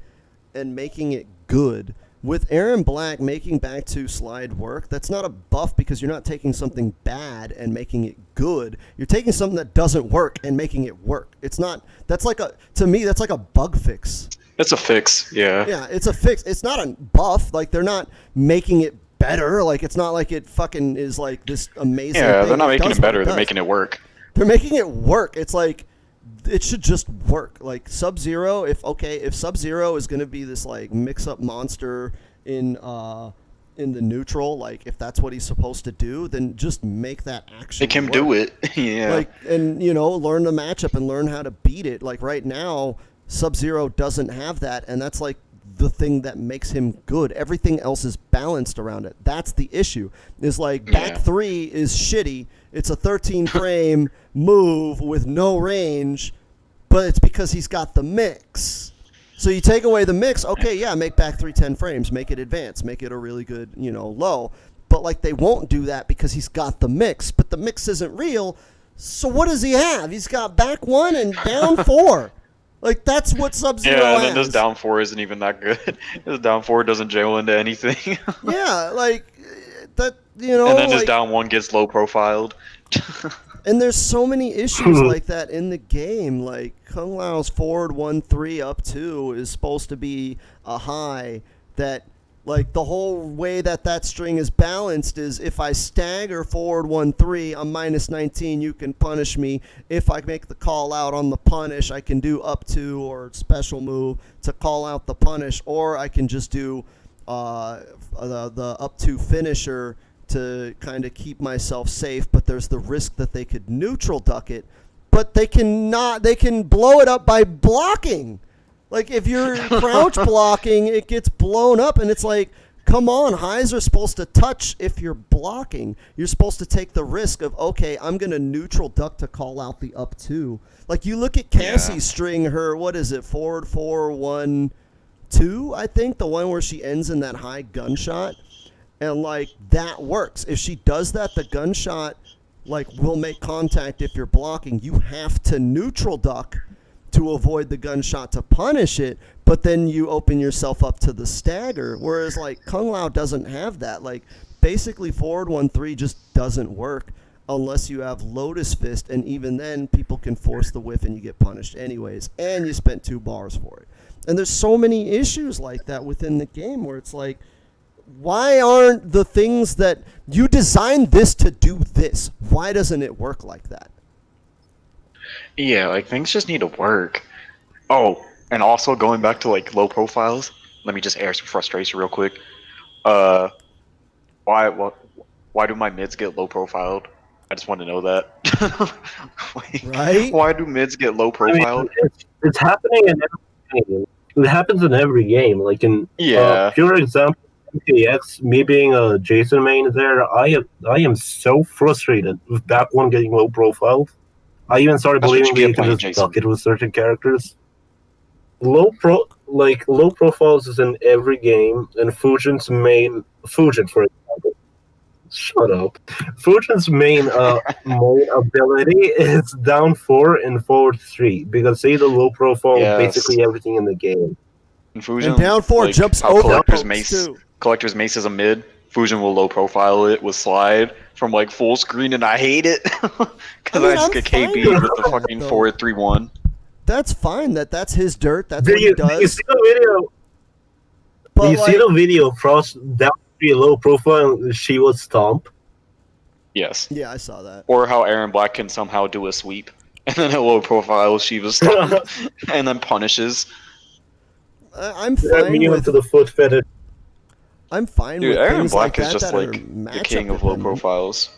and making it good. With Aaron Black making back to slide work, that's not a buff because you're not taking something bad and making it good. You're taking something that doesn't work and making it work. It's not, that's like a, to me, that's like a bug fix. It's a fix, yeah. Yeah, it's a fix. It's not a buff. Like, they're not making it better. Like, it's not like it fucking is like this amazing Yeah, thing. they're not making it better, they're does. making it work. They're making it work. It's like, it should just work. Like Sub-Zero, if Sub-Zero is going to be this like mix-up monster in the neutral, like if that's what he's supposed to do, then just make that actually Make him work. do it. Yeah. Like, and you know, learn the matchup and learn how to beat it. Like right now, Sub-Zero doesn't have that, and that's like the thing that makes him good. Everything else is balanced around it. That's the issue. Is like back three is shitty. It's a 13 frame move with no range, but it's because he's got the mix. So you take away the mix, okay, yeah, make back 3 10 frames, make it advanced, make it a really good, you know, low. But like they won't do that because he's got the mix, but the mix isn't real. So what does he have? He's got back 1 and down 4. Like that's what Sub-Zero has. Yeah, and then this down 4 isn't even that good. This down 4 doesn't jail into anything. Yeah, like that, you know. And then like, his down 1 gets low profiled. And there's so many issues like that in the game. Like Kung Lao's forward 1-3 up 2 is supposed to be a high that, like, the whole way that string is balanced is if I stagger forward 1-3, I'm minus 19, you can punish me. If I make the call out on the punish, I can do up 2 or special move to call out the punish, or I can just do the up 2 finisher to kind of keep myself safe, but there's the risk that they could neutral duck it, but they can blow it up by blocking. Like if you're crouch blocking, it gets blown up, and it's like, come on, highs are supposed to touch if you're blocking. You're supposed to take the risk of, okay, I'm going to neutral duck to call out the up 2. Like you look at Cassie string her, what is it, forward 4-1-2, I think, the one where she ends in that high gunshot. And, like, that works. If she does that, the gunshot, like, will make contact if you're blocking. You have to neutral duck to avoid the gunshot to punish it, but then you open yourself up to the stagger. Whereas, like, Kung Lao doesn't have that. Like, basically, forward 1-3 just doesn't work unless you have Lotus Fist, and even then, people can force the whiff and you get punished anyways. And you spent 2 bars for it. And there's so many issues like that within the game where it's like, why aren't the things that you designed this to do this? Why doesn't it work like that? Yeah, like things just need to work. Oh, and also going back to like low profiles, let me just air some frustration real quick. Why do my mids get low profiled? I just want to know that. Right? Why do mids get low profiled? I mean, it's happening in every game. It happens in every game. Like in pure example, MKX, me being a Jason main there, I am so frustrated with back 1 getting low profiled. I even started believing that you can just duck it with certain characters. Low profiles is in every game, and Fujin's main for example. Shut up. Fujin's main ability is down 4 and forward 3 because they the low profile basically everything in the game. In Fusion, And down 4 jumps how over Collector's pokes, Mace. too. Collector's Mace is a mid. Fusion will low profile it with slide from like full screen, and I hate it because I just get KB with the fucking 4-3-1. That's fine. That's his dirt. That's what you, he does. You see the video? But see the video? Frost down 3 low profile, and she was stomp. Yes. Yeah, I saw that. Or how Aaron Black can somehow do a sweep, and then at low profile she was stomp, and then punishes. I'm fine with to the foot fetish. I'm fine Dude, with Aaron things Black like is that just that like are the king of low profiles.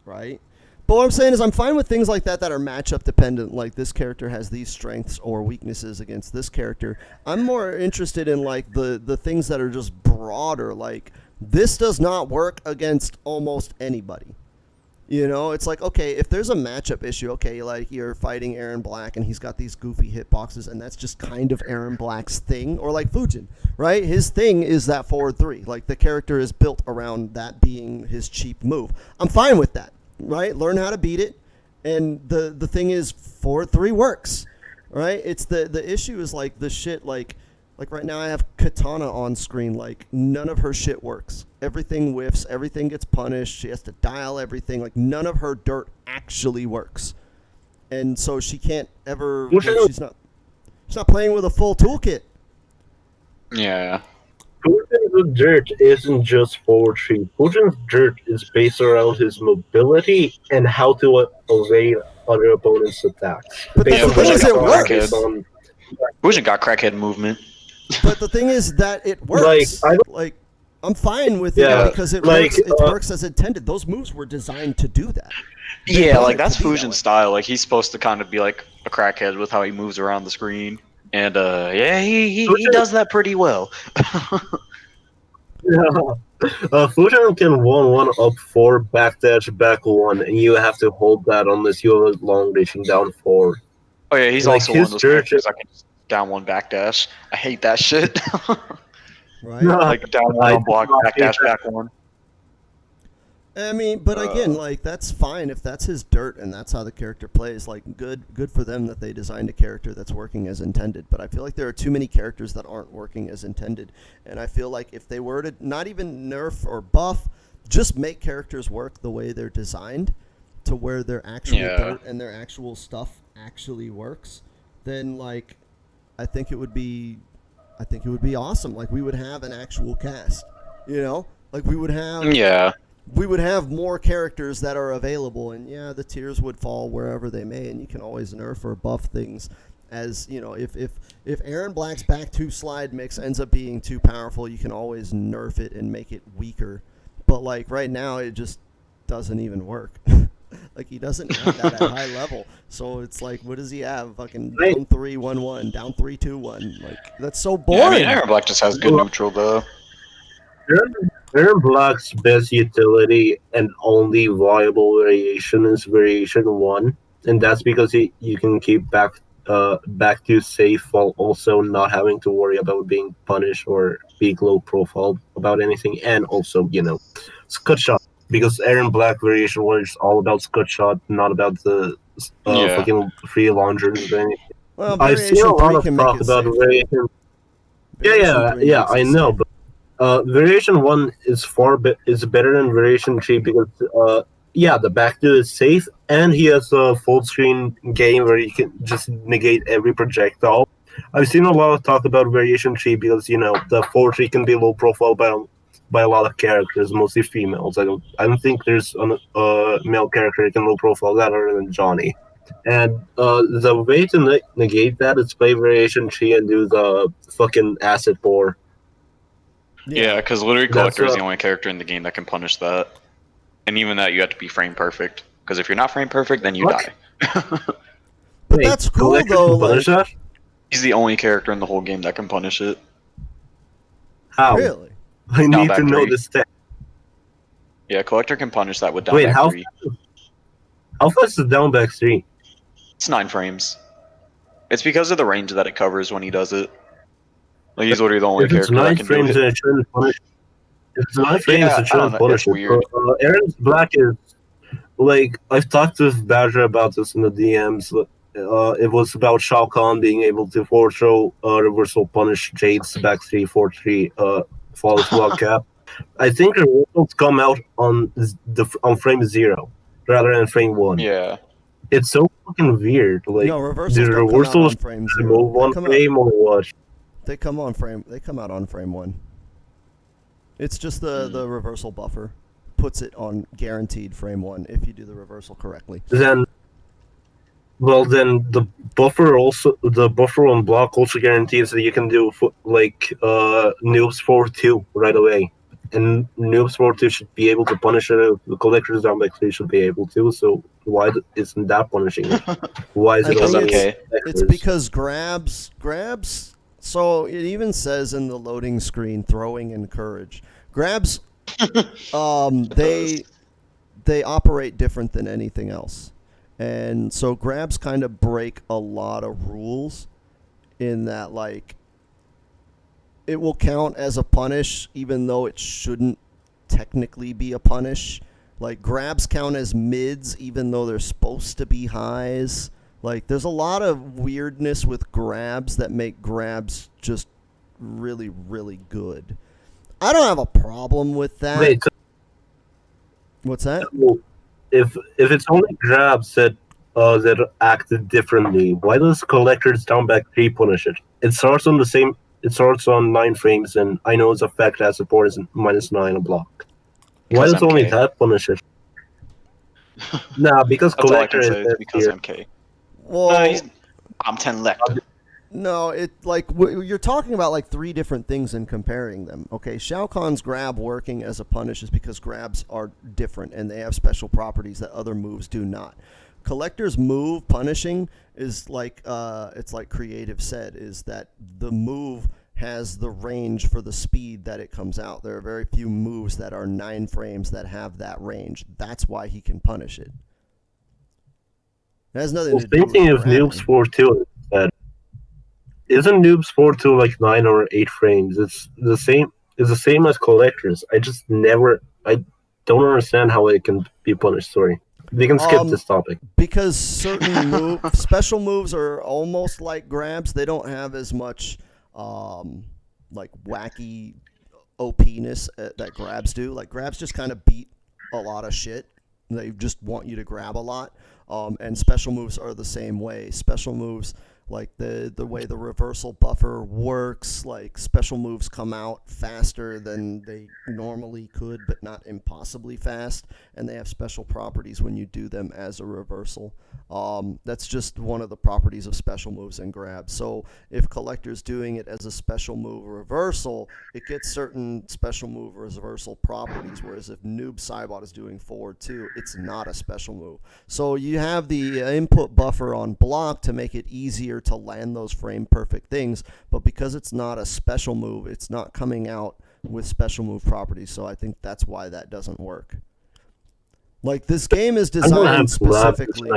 Right? But what I'm saying is I'm fine with things like that that are matchup dependent, like this character has these strengths or weaknesses against this character. I'm more interested in like the things that are just broader, like this does not work against almost anybody. You know, it's like, okay, if there's a matchup issue, okay, like you're fighting Aaron Black and he's got these goofy hitboxes and that's just kind of Aaron Black's thing, or like Fujin, right? His thing is that forward 3. Like the character is built around that being his cheap move. I'm fine with that, right? Learn how to beat it. And the thing is, forward 3 works, right? It's the issue is like the shit, like right now I have Katana on screen, like none of her shit works. Everything whiffs, everything gets punished, she has to dial everything, like none of her dirt actually works. And so she can't ever, like, she's not playing with a full toolkit. Yeah. Fujin's dirt isn't just forward 3. Fujin's dirt is based around his mobility and how to evade other opponents' attacks. But the thing is, it works. Fujin got crackhead movement. But the thing is that it works. Like I'm fine with it because it works. It works as intended. Those moves were designed to do that. Yeah, like that's Fujin's style. Like he's supposed to kind of be like a crackhead with how he moves around the screen, and yeah, he does that pretty well. Fujin can 1-1 up 4, backdash, back 1, and you have to hold that unless you have a long reaching down 4. Oh yeah, he's also one of those characters I can just down 1 backdash. I hate that shit. Right? Like down 1 block, backdash, back 1. I mean, but again, like that's fine if that's his dirt and that's how the character plays. Like, good for them that they designed a character that's working as intended. But I feel like there are too many characters that aren't working as intended, and I feel like if they were to not even nerf or buff, just make characters work the way they're designed, to where their actual dirt and their actual stuff actually works, then like, I think it would be awesome. Like we would have an actual cast, you know, like we would have more characters that are available, and yeah, the tiers would fall wherever they may, and you can always nerf or buff things. As you know, if Aaron Black's back 2 slide mix ends up being too powerful, you can always nerf it and make it weaker. But like right now, it just doesn't even work. Like he doesn't have that at high level. So it's like, what does he have? Fucking down 3-1-1, down 3-2-1. Like that's so boring. Yeah, I mean, Aaron Black just has good neutral though. Aaron Black's best utility and only viable variation is variation 1, and that's because you can keep back to safe while also not having to worry about being punished or being low profile about anything, and also, you know, Scud Shot, because Aaron Black variation 1 is all about Scud Shot, not about the fucking free launchers or anything. Well, I've seen a lot of talk about variation. Yeah, I know, but variation 1 is is better than variation 3 because the back two is safe, and he has a full screen game where you can just negate every projectile. I've seen a lot of talk about variation 3 because, you know, the 4-3 can be low profile by a lot of characters, mostly females. I don't think there's a male character that can low profile that other than Johnny. And the way to negate that is play variation 3 and do the fucking acid pour. Yeah, because literally Collector is the only character in the game that can punish that. And even that, you have to be frame perfect. Because if you're not frame perfect, then you die. But that's cool, though. Like, he's the only character in the whole game that can punish it. How? Really? I need to know this stat. Yeah, Collector can punish that with down back 3. How fast is down back 3? It's 9 frames. It's because of the range that it covers when he does it. Like, he's literally the only character that can do it. It shouldn't punish. If it's 9 frames, it shouldn't punish. It's weird. Aaron Black is, like, I've talked to Badger about this in the DMs, it was about Shao Kahn being able to forward throw, reversal punish Jade's back 3-4-3, flawless block cap. I think reversals come out on frame 0 rather than frame 1. Yeah. It's so fucking weird. Like, No, reversals the don't come out on reversals frame move 0. one frame or what? They come out on frame 1. It's just the reversal buffer puts it on guaranteed frame 1 if you do the reversal correctly. Then the buffer on block also guarantees that you can do noobs 4-2 right away, and noobs 4-2 should be able to punish it. The collectors down by 3 should be able to. So why isn't that punishing it? Why is it Because only okay. It's because grabs. So it even says in the loading screen, throwing encourage. Grabs, they operate different than anything else. And so grabs kind of break a lot of rules in that, like, it will count as a punish even though it shouldn't technically be a punish. Like, grabs count as mids even though they're supposed to be highs. Like, there's a lot of weirdness with grabs that make grabs just really, really good. I don't have a problem with that. Wait, What's that? if it's only grabs that acted differently, why does collectors down back 3 punish it? It starts on 9 frames, and I know its effect as support is -9 a block. Why does only that punish it? Nah, because That's all I collector can say is is because here. MK. Well, I'm 10 left. no, you're talking about like 3 different things and comparing them. Okay, Shao Kahn's grab working as a punish is because grabs are different and they have special properties that other moves do not. Collector's move punishing is like it's like Creative said, is that the move has the range for the speed that it comes out. There are very few moves that are 9 frames that have that range. That's why he can punish it. It has nothing to do with Speaking of grabbing. Noobs 4-2, isn't Noobs 4-2 like 9 or 8 frames? It's the same. It's the same as collectors. I don't understand how it can be punished. Sorry, we can skip this topic. Because certain special moves are almost like grabs. They don't have as much like wacky OP-ness that grabs do. Like, grabs just kind of beat a lot of shit. They just want you to grab a lot. And special moves are the same way. Special moves, like the way the reversal buffer works, like, special moves come out faster than they normally could, but not impossibly fast, and they have special properties when you do them as a reversal. That's just one of the properties of special moves and grabs. So if collector's doing it as a special move reversal, it gets certain special move reversal properties, whereas if Noob Saibot is doing forward 2, it's not a special move. So you have the input buffer on block to make it easier to land those frame perfect things, but because it's not a special move, it's not coming out with special move properties. So I think that's why that doesn't work. Like, this game is designed specifically.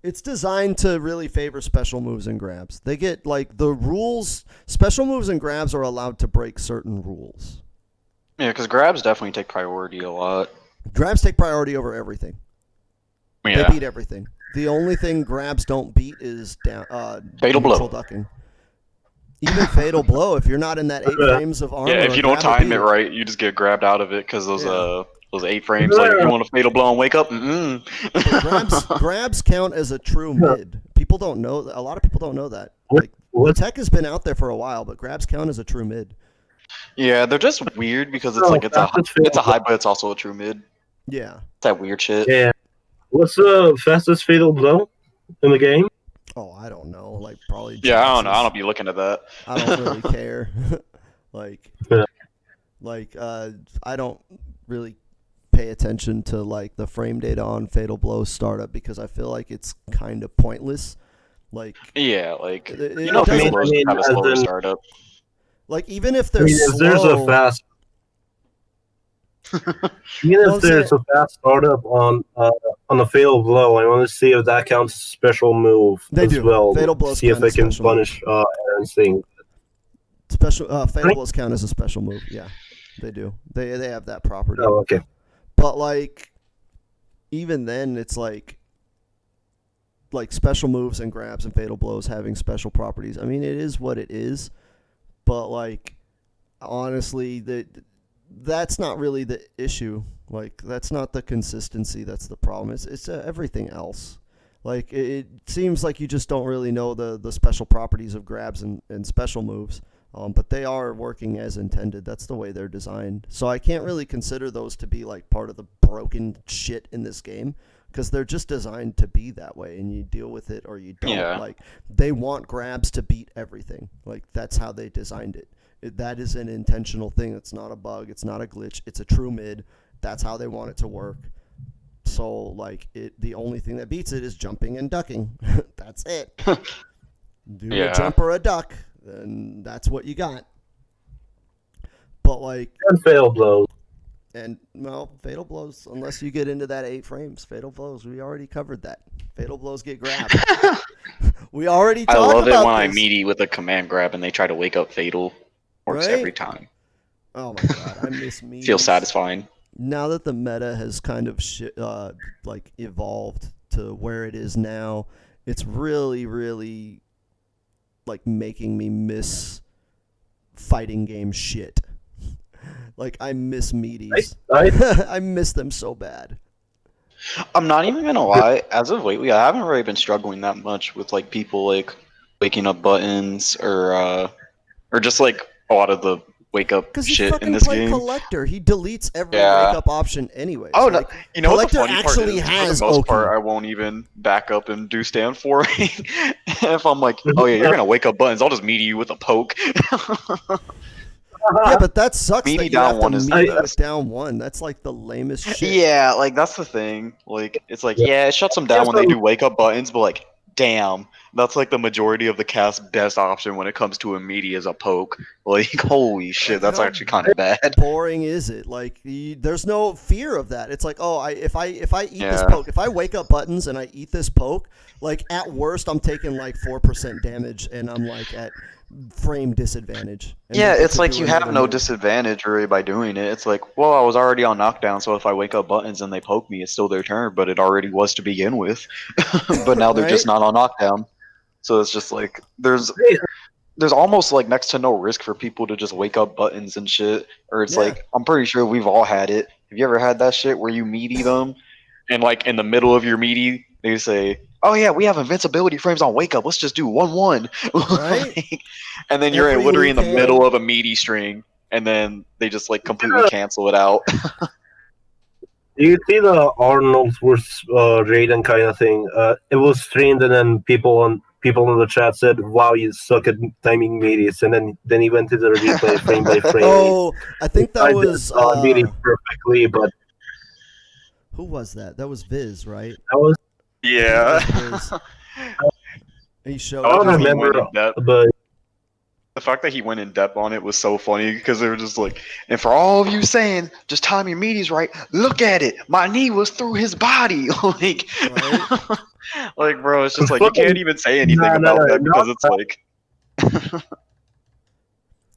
It's designed to really favor special moves and grabs. They get, like, the rules. Special moves and grabs are allowed to break certain rules. Yeah, because grabs definitely take priority a lot. Grabs take priority over everything. Yeah. They beat everything. The only thing grabs don't beat is Fatal blow. Ducking. Even fatal blow, if you're not in that 8 frames of armor. Yeah, if you don't time it right, you just get grabbed out of it because those 8 frames. Like, if you want a fatal blow and wake up, grabs count as a true mid. People don't know that. A lot of people don't know that. Like, the tech has been out there for a while, but grabs count as a true mid. Yeah, they're just weird because it's like it's a high, but it's also a true mid. Yeah, it's that weird shit. Yeah. What's the fastest fatal blow in the game? Oh, I don't know. Like, probably. Yeah, I don't know. I don't be looking at that. I don't really care. I don't really pay attention to, like, the frame data on Fatal Blow startup because I feel like it's kind of pointless. Like, yeah, like Fatal Blow's have a slower startup. Like, even if they're slow, there's a fast. Even if there's a fast startup on a Fatal Blow, I want to see if that counts as a special move as well. Fatal Blows see if they can punish Aaron's thing. Fatal Blows count as a special move. Yeah, they do. They have that property. Oh, okay. But, like, even then, it's like like special moves and grabs and fatal blows having special properties. I mean, it is what it is, but like honestly, that's not really the issue. Like that's not the consistency that's the problem. It's everything else. Like it seems like you just don't really know the special properties of grabs and special moves. But they are working as intended. That's the way they're designed. So I can't really consider those to be like part of the broken shit in this game because they're just designed to be that way, and you deal with it or you don't. Yeah. Like they want grabs to beat everything. Like that's how they designed it. That is an intentional thing. It's not a bug. It's not a glitch. It's a true mid. That's how they want it to work. So like the only thing that beats it is jumping and ducking. That's it. Do a jump or a duck. And that's what you got. But like and fatal blows. And well, fatal blows, unless you get into that 8 frames. Fatal blows, we already covered that. Fatal blows get grabbed. We already talked about this. I love it when I meaty with a command grab and they try to wake up fatal. Works every time. Oh my god, I miss me. Feels satisfying. Now that the meta has kind of like evolved to where it is now, it's really, really like making me miss fighting game shit. Like I miss meaties. I miss them so bad. I'm not even gonna lie. As of lately, I haven't really been struggling that much with like people like waking up buttons or just like a lot of the wake up shit in this game. Collector, he deletes every wake up option anyway. Oh like, no! You know what the funny actually part has is? For the most part, I won't even back up and do stand for. If I'm like, oh yeah, you're gonna wake up buttons, I'll just meet you with a poke. Yeah, but that sucks. Meaty that you down have one to is meet the best. down one. That's like the lamest shit. Yeah, like that's the thing. Like it's like it shuts them down when they do wake up buttons, but like damn, that's like the majority of the cast's best option when it comes to a meaty as a poke. Like holy shit, that's actually kind of bad. Boring is it? Like there's no fear of that. It's like if I eat this poke, if I wake up buttons and I eat this poke, like at worst I'm taking like 4% damage and I'm like at frame disadvantage. Yeah, it's like you have no disadvantage really by doing it. It's like, well, I was already on knockdown, so if I wake up buttons and they poke me, it's still their turn, but it already was to begin with. But now they're just not on knockdown. So it's just like there's almost like next to no risk for people to just wake up buttons and shit. Or it's like I'm pretty sure we've all had it. Have you ever had that shit where you meaty them and like in the middle of your meaty they say, oh yeah, we have invincibility frames on wake up. Let's just do 1-1. Right? And then you're literally in the middle of a meaty string, and then they just like completely cancel it out. Do you see the Arnold versus Raiden kind of thing? It was streamed, and then people in the chat said, "Wow, you suck at timing meaties," and then he went to the replay frame by frame. Oh, I think that was meaty perfectly, but who was that? That was Viz, right? That was. Yeah. He showed. I don't remember, but the fact that he went in depth on it was so funny because they were just like, and for all of you saying, just time your meaties right, look at it. My knee was through his body. Like, like, bro, it's just like you can't even say anything about that because it's like.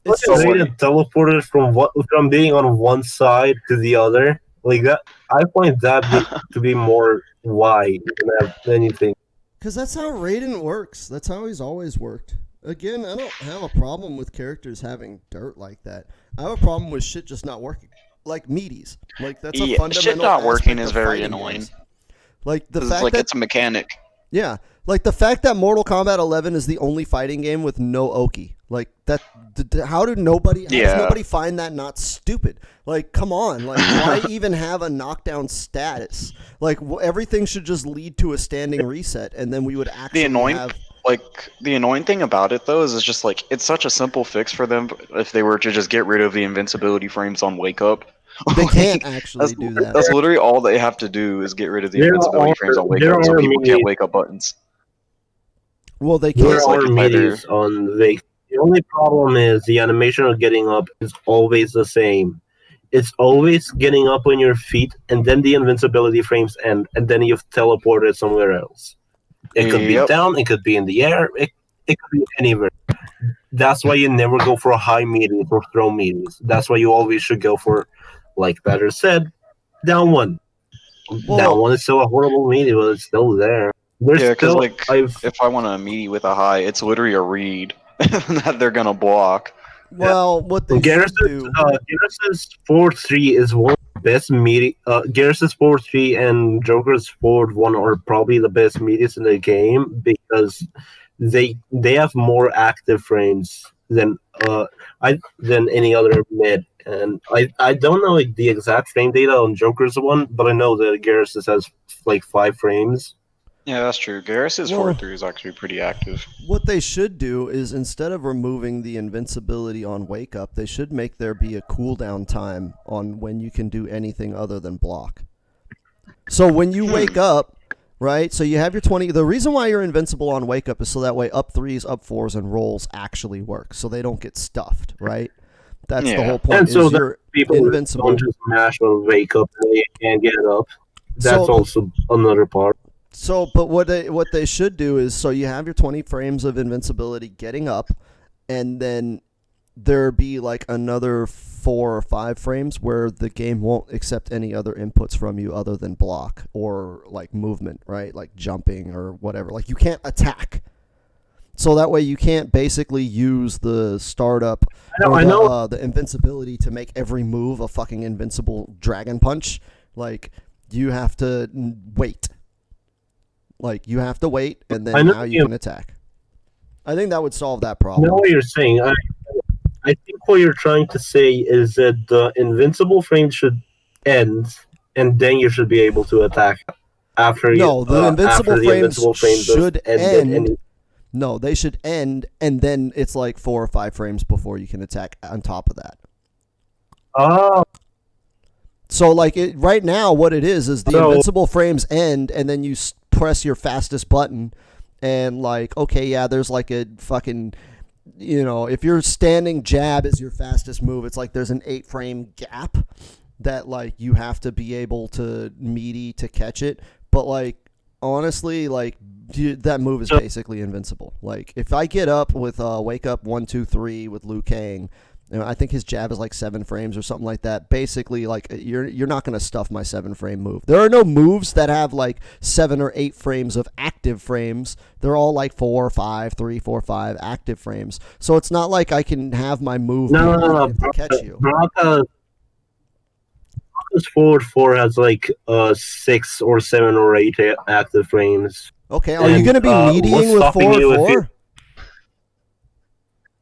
It's so teleported from being on one side to the other. Like that, I find that to be more why than anything. Because that's how Raiden works. That's how he's always worked. Again, I don't have a problem with characters having dirt like that. I have a problem with shit just not working. Like meaties. Like that's a fundamental shit not working is very annoying. Games. Like the fact like that it's a mechanic. Yeah, like the fact that Mortal Kombat 11 is the only fighting game with no Oki. Like that. How does nobody find that not stupid? Like, come on. Like, why even have a knockdown status? Like, everything should just lead to a standing reset, and then we would actually have. Like, the annoying thing about it, though, is just like it's such a simple fix for them if they were to just get rid of the invincibility frames on Wake Up. They can't actually do that. That's literally all they have to do is get rid of the invincibility frames on Wake Up so people can't wake up buttons. Well, they can't. There are meaties on Wake. The only problem is the animation of getting up is always the same. It's always getting up on your feet, and then the invincibility frames end, and then you've teleported somewhere else. It could be down, it could be in the air, it could be anywhere. That's why you never go for a high meaty or throw meaties. That's why you always should go for, like Better said, down one. Down one is still a horrible meaty, but it's still there. There's Yeah, because still, like if I want to meet with a high, it's literally a read that they're gonna block. Well, what they should do. Garrus's 4-3 is one of the best media. Garrus's 4-3 and Joker's 4-1 are probably the best medias in the game because they have more active frames than any other mid. And I don't know the exact frame data on Joker's one, but I know that Garrus's has like 5 frames. Yeah, that's true. Garrus's 4-3 is actually pretty active. What they should do is instead of removing the invincibility on wake up, they should make there be a cooldown time on when you can do anything other than block. So when you wake up, right? So you have your 20. The reason why you're invincible on wake up is so that way up 3s, up 4s, and rolls actually work, so they don't get stuffed, right? That's the whole point. And so is you're people invincible. don't just mash on wake up and they can't get up. That's also another part. So, but what they should do is, so you have your 20 frames of invincibility getting up, and then there be like another 4 or 5 frames where the game won't accept any other inputs from you other than block or like movement, right? Like jumping or whatever. Like you can't attack. So that way you can't basically use the startup or the invincibility to make every move a fucking invincible dragon punch. Like you have to wait. Like, you have to wait, and then now you can attack. I think that would solve that problem. I know what you're saying. I think what you're trying to say is that the invincible frame should end, and then you should be able to attack after. No, the invincible frames should end. No, they should end, and then it's like 4 or 5 frames before you can attack on top of that. Oh. So, like, right now, what it is the invincible frames end, and then you press your fastest button, and, like, okay, yeah, there's, like, a fucking, you know, if your standing jab is your fastest move, it's like there's an 8-frame gap that, like, you have to be able to meaty to catch it. But, like, honestly, like, that move is basically invincible. Like, if I get up with Wake Up 1, 2, 3 with Liu Kang, you know, I think his jab is like 7 frames or something like that. Basically, like, you're not going to stuff my 7-frame move. There are no moves that have like 7 or 8 frames of active frames. They're all like 4, 5, 3, 4, 5 active frames. So it's not like I can have my move to catch you. Braka's 4-4 has like 6 or 7 or 8 active frames. Okay, are you going to be meetying with 4-4?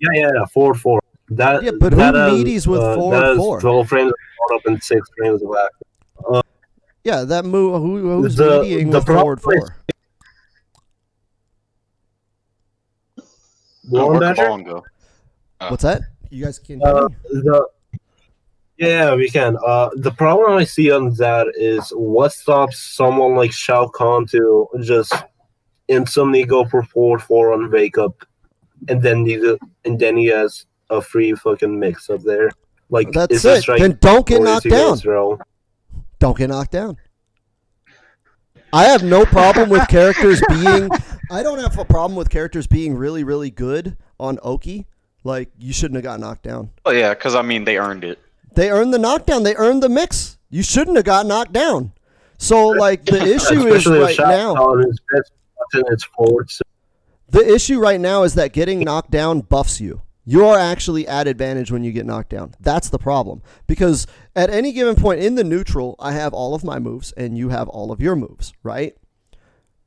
Yeah, 4-4. But who meaties with 4-4? 12 frames up and 6 frames of active. Yeah, that move. Who's meatying with 4-4? What's that? You guys can hear me? Yeah, we can. The problem I see on that is what stops someone like Shao Kahn to just instantly go for 4-4 on Wake Up, and then he has a free fucking mix up there. Like, that's it. Then don't get knocked down. Don't get knocked down. I have no problem with characters being. I don't have a problem with characters being really, really good on Oki. Like, you shouldn't have got knocked down. Oh yeah, because I mean they earned it. They earned the knockdown. They earned the mix. You shouldn't have got knocked down. So, like, the issue is right now. The issue right now is that getting knocked down buffs you. You're actually at advantage when you get knocked down. That's the problem. Because at any given point in the neutral, I have all of my moves and you have all of your moves, right?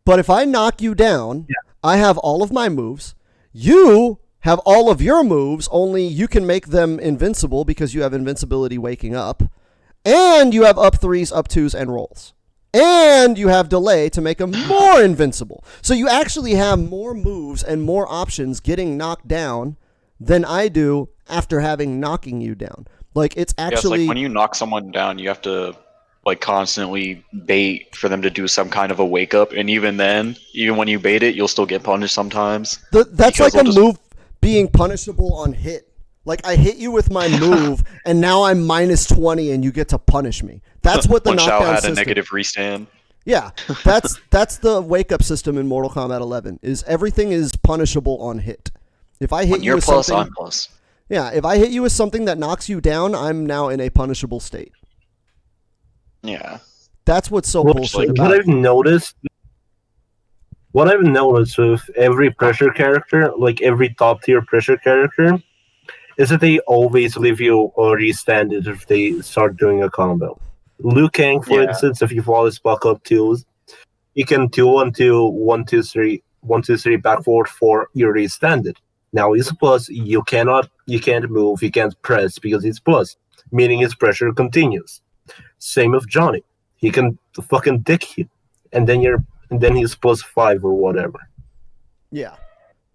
But if I knock you down, I have all of my moves. You have all of your moves, only you can make them invincible because you have invincibility waking up. And you have up 3s, up 2s, and rolls. And you have delay to make them more invincible. So you actually have more moves and more options getting knocked down than I do after having knocking you down. Like, it's actually... it's like when you knock someone down, you have to like constantly bait for them to do some kind of a wake up, and even then, even when you bait it, you'll still get punished sometimes. That's like a move being punishable on hit. Like, I hit you with my move, and now I'm minus 20, and you get to punish me. That's what the knockdown had system... a negative restand. Yeah, that's the wake up system in Mortal Kombat 11. Is everything is punishable on hit. If I hit you with something, I'm plus. Yeah, if I hit you with something that knocks you down, I'm now in a punishable state. Yeah, that's what's so bullshit about what I've noticed. what I've noticed with every pressure character, like every top tier pressure character, is that they always leave you or restand it if they start doing a combo. Liu Kang, for Yeah. instance, if you follow his buck up twos, you can 2-1-2, 1-2-3, 1-2-3 back forward 4, you restand it. Now he's a plus, you can't move, you can't press because he's plus, meaning his pressure continues. Same with Johnny. He can fucking dick you. And then he's +5 or whatever. Yeah.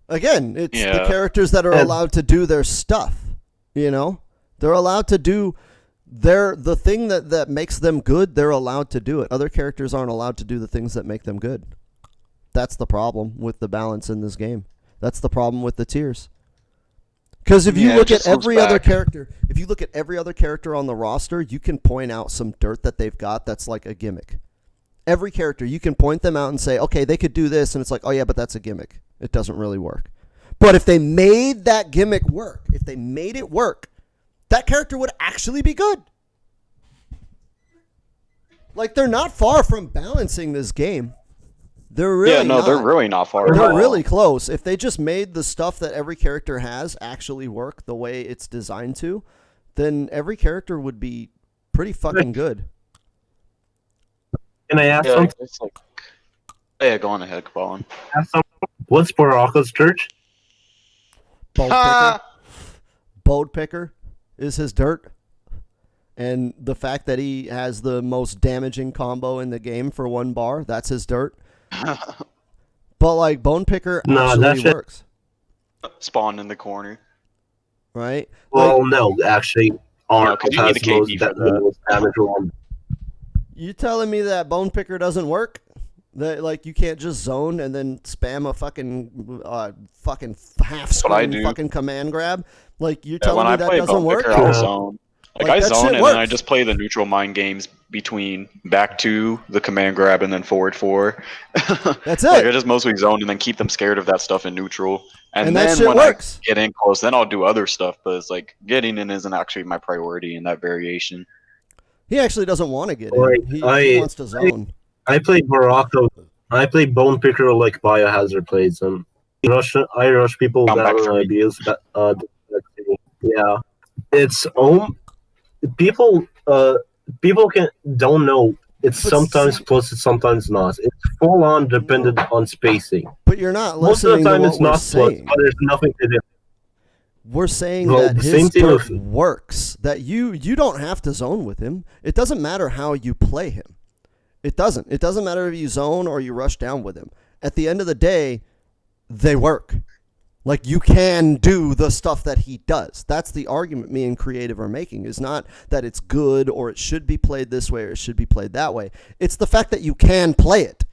Again, it's the Yeah. characters that are allowed to do their stuff. You know, they're allowed to do the thing that makes them good. They're allowed to do it. Other characters aren't allowed to do the things that make them good. That's the problem with the balance in this game. That's the problem with the tiers. Because if you look at every other character, if you look at every other character on the roster, you can point out some dirt that they've got that's like a gimmick. Every character, you can point them out and say, okay, they could do this, and it's like, oh yeah, but that's a gimmick. It doesn't really work. But if they made that gimmick work, if they made it work, that character would actually be good. Like, they're not far from balancing this game. They're really they're really not far. They're really close. If they just made the stuff that every character has actually work the way it's designed to, then every character would be pretty fucking good. Can I ask Yeah, something? it's like, yeah, go on ahead, Colin. What's Baraka's church? Bode picker is his dirt. And the fact that he has the most damaging combo in the game for one bar, that's his dirt. But like Bone Picker actually works. Spawn in the corner. Right? Well, no, actually, Arnold you need has the KD for the most damage one. You telling me that Bone Picker doesn't work? That like you can't just zone and then spam a fucking half screen fucking command grab? Like you're telling me that doesn't work? Picker, I'll zone. Like I zone and then I just play the neutral mind games between back 2, the command grab, and then forward 4. That's it. Like I just mostly zone and then keep them scared of that stuff in neutral. And then that shit when works. I get in close, then I'll do other stuff. But it's like getting in isn't actually my priority in that variation. He actually doesn't want to get in. He wants to zone. I play Baraka. I play Bone Picker like Biohazard plays them. I rush people down on ideas. Yeah, it's people don't know. It's sometimes plus, it's sometimes not. It's full on dependent on spacing. But you're not Most of listening the time to it's what we're not saying. plus, but there's nothing to do. We're saying that his dirt works. That you don't have to zone with him. It doesn't matter how you play him. It doesn't. It doesn't matter if you zone or you rush down with him. At the end of the day, they work. Like, you can do the stuff that he does. That's the argument me and Creative are making, is not that it's good or it should be played this way or it should be played that way. It's the fact that you can play it.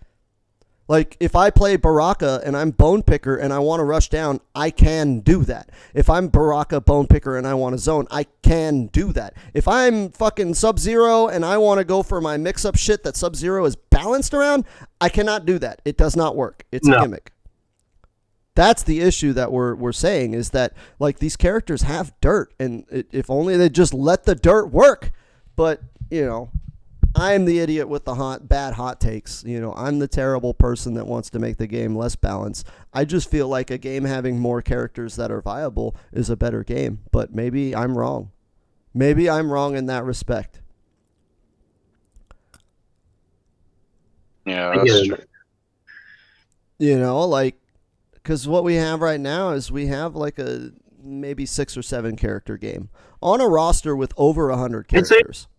Like, if I play Baraka and I'm Bone Picker and I want to rush down, I can do that. If I'm Baraka Bone Picker and I want to zone, I can do that. If I'm fucking Sub-Zero and I want to go for my mix-up shit that Sub-Zero is balanced around, I cannot do that. It does not work. It's a gimmick. That's the issue that we're saying, is that like these characters have dirt, and if only they just let the dirt work. But you know, I'm the idiot with the bad hot takes. You know, I'm the terrible person that wants to make the game less balanced. I just feel like a game having more characters that are viable is a better game. But maybe I'm wrong. Maybe I'm wrong in that respect. Yeah, that's true. You know, like. Because what we have right now is we have like a maybe 6 or 7 character game on a roster with over 100 characters.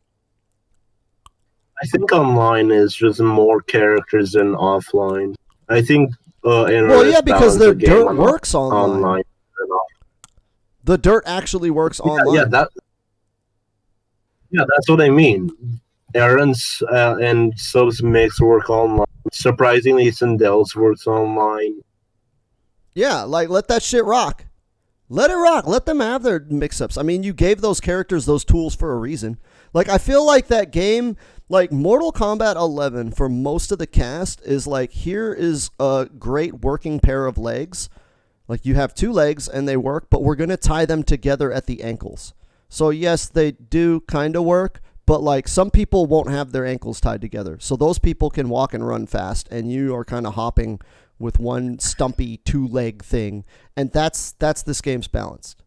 I think online is just more characters than offline. I think because the dirt works online. The dirt actually works online. That's what I mean. Errands and subs mix work online. Surprisingly, Sindels works online. Yeah, like, let that shit rock. Let it rock. Let them have their mix-ups. I mean, you gave those characters those tools for a reason. Like, I feel like that game, like, Mortal Kombat 11, for most of the cast, is like, here is a great working pair of legs. Like, you have 2 legs, and they work, but we're going to tie them together at the ankles. So, yes, they do kind of work, but, like, some people won't have their ankles tied together. So those people can walk and run fast, and you are kind of hopping with one stumpy 2-leg thing, and that's this game's balanced.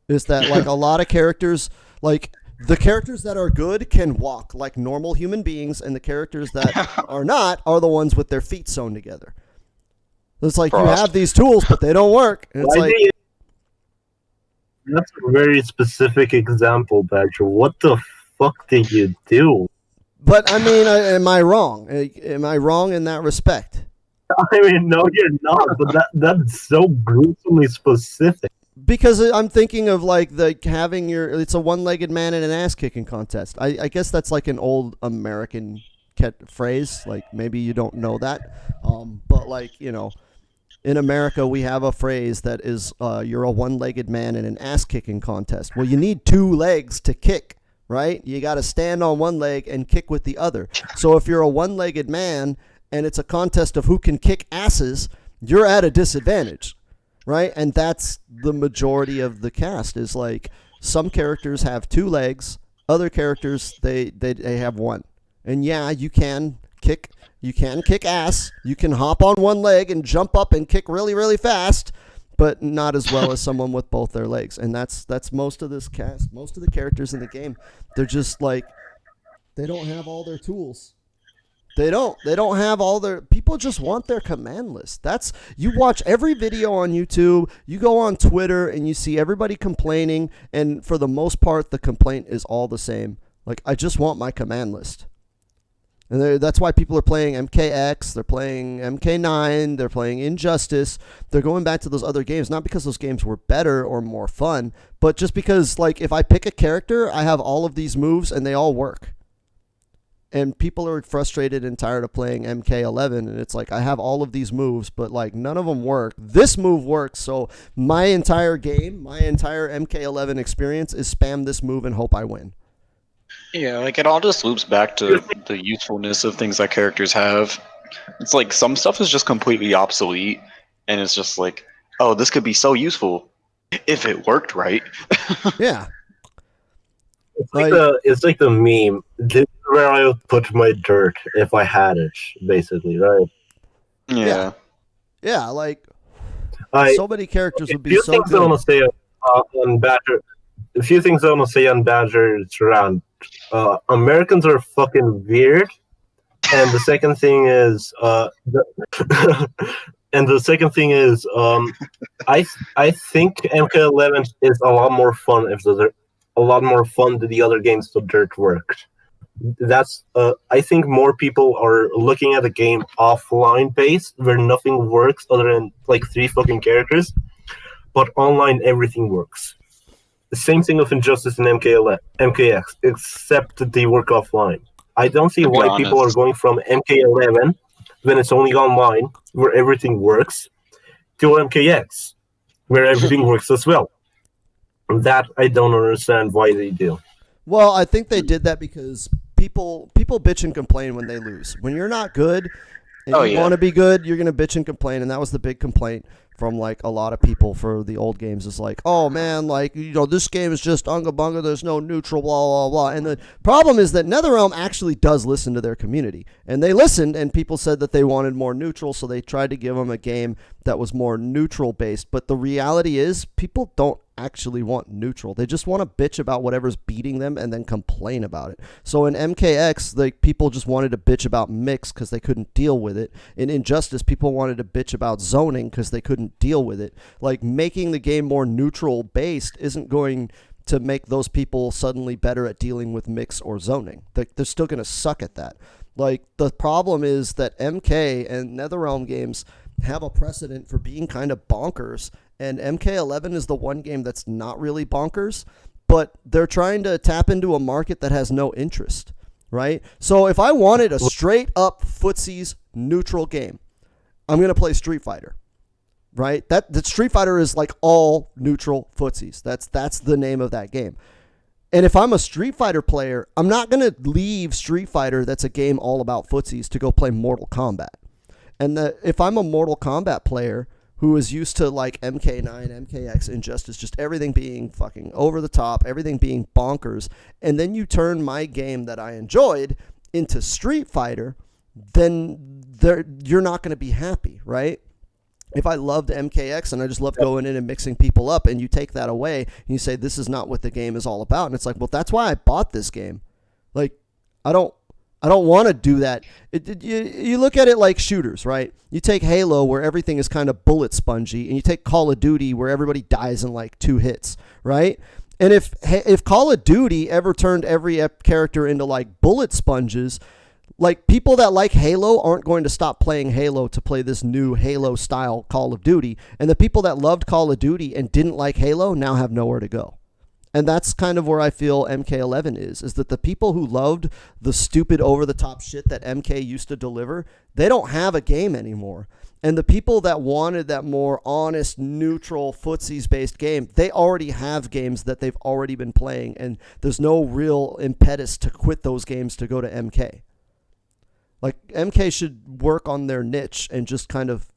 Is that like a lot of characters, like the characters that are good can walk like normal human beings, and the characters that are not are the ones with their feet sewn together. It's like you have these tools, but they don't work. And it's like, that's a very specific example, Badger. What the fuck did you do? But I mean, am I wrong? Am I wrong in that respect? I mean, no, you're not. But that's so gruesomely specific. Because I'm thinking of like having it's a one-legged man in an ass-kicking contest. I guess that's like an old American phrase. Like maybe you don't know that, but like in America we have a phrase that is you're a one-legged man in an ass-kicking contest. Well, you need 2 legs to kick, right? You got to stand on one leg and kick with the other. So if you're a one-legged man and it's a contest of who can kick asses, you're at a disadvantage. Right, and that's the majority of the cast. Is like some characters have 2 legs, other characters they have 1. And yeah, you can kick ass. You can hop on one leg and jump up and kick really, really fast, but not as well as someone with both their legs. And that's most of this cast. Most of the characters in the game, they're just like they don't have all their tools. They don't have all their people just want their command list. You watch every video on YouTube, you go on Twitter and you see everybody complaining, and for the most part the complaint is all the same. Like, I just want my command list. And that's why people are playing MKX, they're playing MK9, they're playing Injustice. They're going back to those other games, not because those games were better or more fun, but just because, like, if I pick a character, I have all of these moves and they all work. And people are frustrated and tired of playing MK11, and it's like, I have all of these moves, but like none of them work. This move works, so my entire game, my entire MK11 experience is spam this move and hope I win. Yeah, like it all just loops back to the usefulness of things that characters have. It's like some stuff is just completely obsolete, and it's just like, oh, this could be so useful if it worked right. Yeah. It's like the meme. This is where I would put my dirt if I had it, basically, right? Yeah. Yeah, like so many characters would be so good. I want to say on Badger. A few things I want to say on Badger's round. Americans are fucking weird, and the second thing is I think MK11 is a lot more fun if there's a lot more fun than the other games the dirt worked. That's I think more people are looking at a game offline based where nothing works other than like 3 fucking characters, but online everything works. The same thing with Injustice and MKX, except that they work offline. I don't see why people are going from MK11 when it's only online where everything works to MKX where everything works as well. That I don't understand why they do. Well, I think they did that because people bitch and complain when they lose. When you're not good and you want to be good, you're going to bitch and complain, and that was the big complaint from like a lot of people for the old games. Is like, oh man, like, this game is just unga bunga, there's no neutral, blah blah blah. And the problem is that NetherRealm actually does listen to their community, and they listened, and people said that they wanted more neutral, so they tried to give them a game that was more neutral based. But the reality is people don't actually want neutral. They just want to bitch about whatever's beating them and then complain about it. So in MKX, like, people just wanted to bitch about mix because they couldn't deal with it. In Injustice, people wanted to bitch about zoning because they couldn't deal with it. Like, making the game more neutral based isn't going to make those people suddenly better at dealing with mix or zoning. They're still going to suck at that. Like, the problem is that MK and NetherRealm games have a precedent for being kind of bonkers, and MK11 is the one game that's not really bonkers, but they're trying to tap into a market that has no interest, right? So if I wanted a straight up footsies neutral game, I'm going to play Street Fighter, right? That Street Fighter is like all neutral footsies. That's the name of that game. And if I'm a Street Fighter player, I'm not going to leave Street Fighter, that's a game all about footsies, to go play Mortal Kombat. And if I'm a Mortal Kombat player who is used to like MK9, MKX, Injustice, just everything being fucking over the top, everything being bonkers, and then you turn my game that I enjoyed into Street Fighter, then you're not going to be happy, right? If I loved MKX and I just love going in and mixing people up, and you take that away and you say this is not what the game is all about, and it's like, well, that's why I bought this game. Like, I don't want to do that. You look at it like shooters, right? You take Halo, where everything is kind of bullet spongy, and you take Call of Duty, where everybody dies in like 2 hits, right? And if Call of Duty ever turned every character into like bullet sponges, like, people that like Halo aren't going to stop playing Halo to play this new Halo-style Call of Duty. And the people that loved Call of Duty and didn't like Halo now have nowhere to go. And that's kind of where I feel MK11 is that the people who loved the stupid over-the-top shit that MK used to deliver, they don't have a game anymore. And the people that wanted that more honest, neutral, footsies-based game, they already have games that they've already been playing. And there's no real impetus to quit those games to go to MK. Like, MK should work on their niche and just kind of,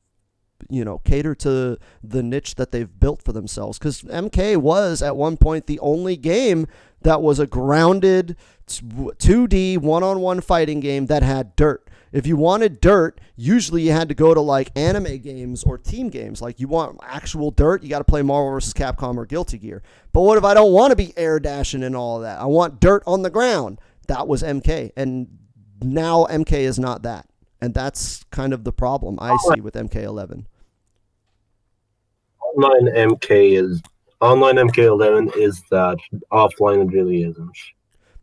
cater to the niche that they've built for themselves. Because MK was, at one point, the only game that was a grounded 2D one-on-one fighting game that had dirt. If you wanted dirt, usually you had to go to, like, anime games or team games. Like, you want actual dirt, you got to play Marvel vs. Capcom or Guilty Gear. But what if I don't want to be air dashing and all of that? I want dirt on the ground. That was MK. And now MK is not that, and that's kind of the problem I see with MK11. Online MK11 is that, offline it really isn't.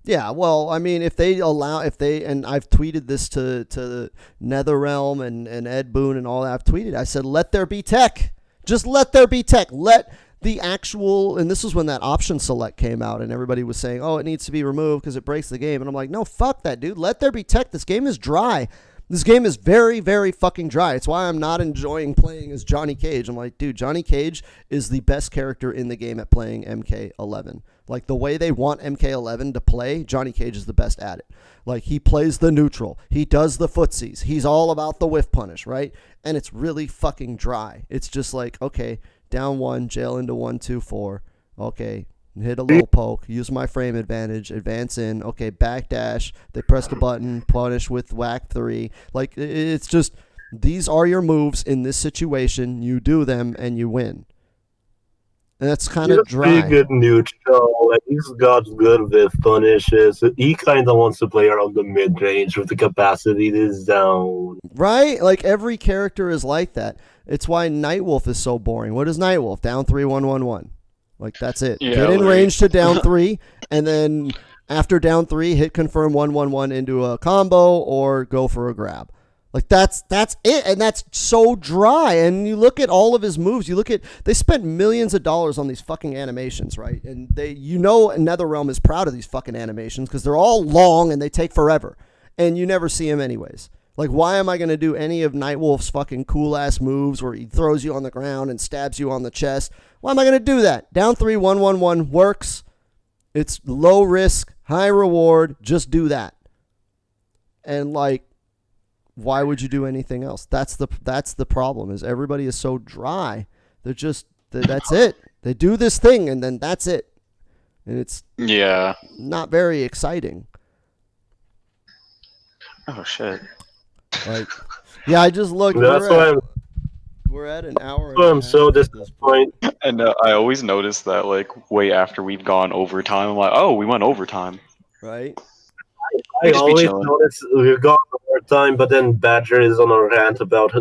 Yeah, well, I mean, and I've tweeted this to NetherRealm and Ed Boon and all that. I've tweeted, I said, let there be tech. Just let there be tech. Let the actual, and this was when that option select came out and everybody was saying, oh, it needs to be removed because it breaks the game. And I'm like, no, fuck that, dude. Let there be tech. This game is dry. This game is very, very fucking dry. It's why I'm not enjoying playing as Johnny Cage. I'm like, dude, Johnny Cage is the best character in the game at playing MK11. Like, the way they want MK11 to play, Johnny Cage is the best at it. Like, he plays the neutral. He does the footsies. He's all about the whiff punish, right? And it's really fucking dry. It's just like, okay, down 1, jail into 1, 2, 4. Okay, hit a low poke, use my frame advantage, advance in. Okay, backdash. They press the button, punish with whack 3. Like, it's just, these are your moves in this situation. You do them and you win. And that's kind of dry. He's a good neutral, and he's got good with punishes. He kind of wants to play around the mid-range with the capacity to zone. Right? Like, every character is like that. It's why Nightwolf is so boring. What is Nightwolf? Down 3, 1, 1, 1. Like, that's it. Yeah, get in range to down 3, and then after down 3, hit confirm 1, 1, 1 into a combo or go for a grab. Like, that's it, and that's so dry. And you look at all of his moves. They spent millions of dollars on these fucking animations, right? And NetherRealm is proud of these fucking animations because they're all long and they take forever, and you never see them anyways. Like, why am I going to do any of Nightwolf's fucking cool-ass moves where he throws you on the ground and stabs you on the chest? Why am I going to do that? Down 3, 1, 1, 1 works. It's low risk, high reward. Just do that. And, like, why would you do anything else? That's the problem, is everybody is so dry. That's it. They do this thing, and then that's it. And it's not very exciting. Oh, shit. Like, yeah, I just looked. We're at an hour. I'm so disappointed. And I always notice that, like, way after we've gone overtime, I'm like, oh, we went overtime. Right? I always notice we've gone overtime, but then Badger is on a rant about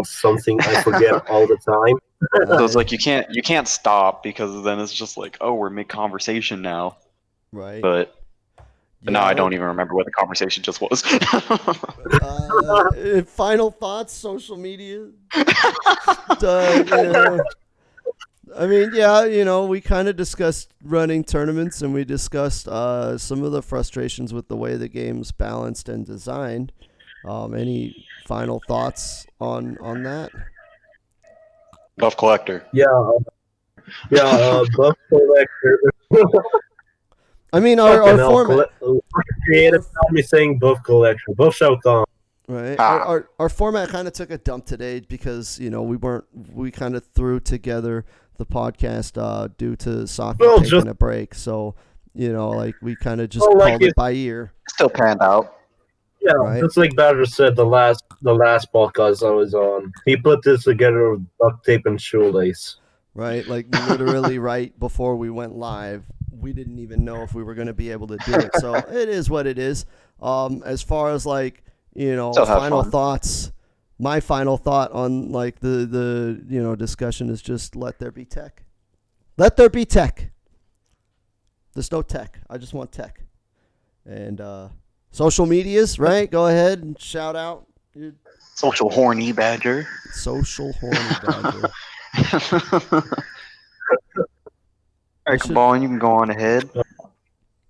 something I forget all the time. So it's like you can't stop, because then it's just like, oh, we're mid conversation now. Right. But now I don't even remember what the conversation just was. Final thoughts, social media. I mean, yeah, we kind of discussed running tournaments, and we discussed some of the frustrations with the way the game's balanced and designed. Any final thoughts on that? Buff collector. Yeah, buff collector. I mean, our format. Creative me saying buff collection. Buff shall come. Right. Our format kind of took a dump today because we kind of threw together the podcast due to Saki taking a break. So like we kind of just called it by ear. Still panned out. Yeah, right? it's like Badger said the last podcast I was on. He put this together with duct tape and shoelace. Right? Like literally right before we went live, we didn't even know if we were going to be able to do it. So it is what it is. As far as like, Still have final fun. thoughts, my final thought on like the discussion is just let there be tech. Let there be tech. There's no tech. I just want tech. And social medias, right? Go ahead and shout out your Social horny badger. social horny badger. Alright, Cabal, you can go on ahead.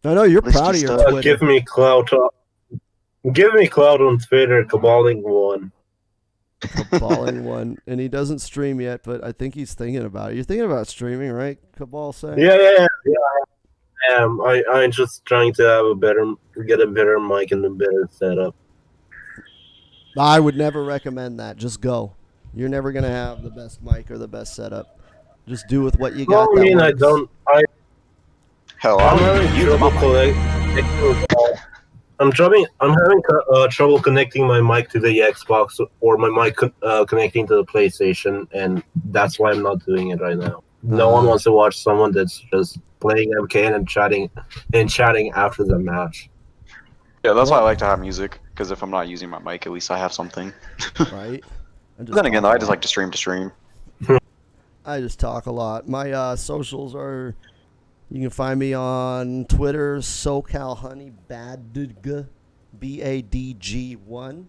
I know you're List proud of your your stuff. Twitter. Give me clout. Give me clout on Twitter, Caballing1. Caballing one, and he doesn't stream yet, but I think he's thinking about it. You're thinking about streaming, right? Cabal saying. Yeah. I am. I'm just trying to have get a better mic and a better setup. I would never recommend that. Just go. You're never gonna have the best mic or the best setup. Just do with what you got. Well, I mean, that I works. don't. Hell, I'm I don't having even use trouble my mic. I'm having trouble connecting my mic to the Xbox or my mic connecting to the PlayStation, and that's why I'm not doing it right now. No one wants to watch someone that's just playing MK and chatting after the match. Yeah, that's why I like to have music, because if I'm not using my mic, at least I have something. Right. Then again, though, I just like to stream. I just talk a lot. My socials are. You can find me on Twitter, SoCalHoneyBadg, BADG1.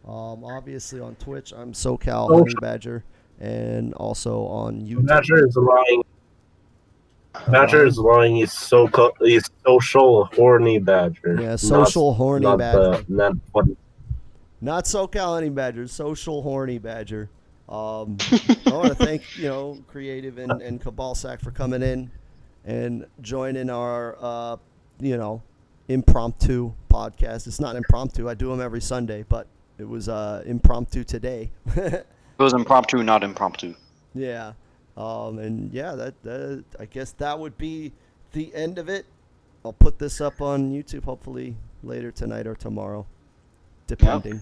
Obviously on Twitch, I'm SoCal Honey Badger, and also on YouTube. Badger is lying. Badger is lying. He's social horny badger. Yeah, social horny badger. Not funny. Not SoCal Honey Badger, social horny badger. I want to thank Creative and Cabalsack for coming in and joining our impromptu podcast. It's not impromptu. I do them every Sunday, but it was impromptu today. It was impromptu, not impromptu. Yeah. And yeah, that I guess that would be the end of it. I'll put this up on YouTube hopefully later tonight or tomorrow, depending.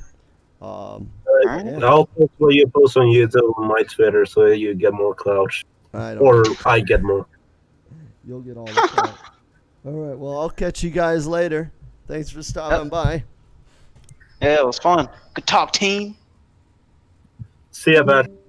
I'll post what you post on YouTube on my Twitter so you get more clout. I get more. You'll get all the clout. All right. Well, I'll catch you guys later. Thanks for stopping by. Yeah, it was fun. Good talk, team. See ya, bud.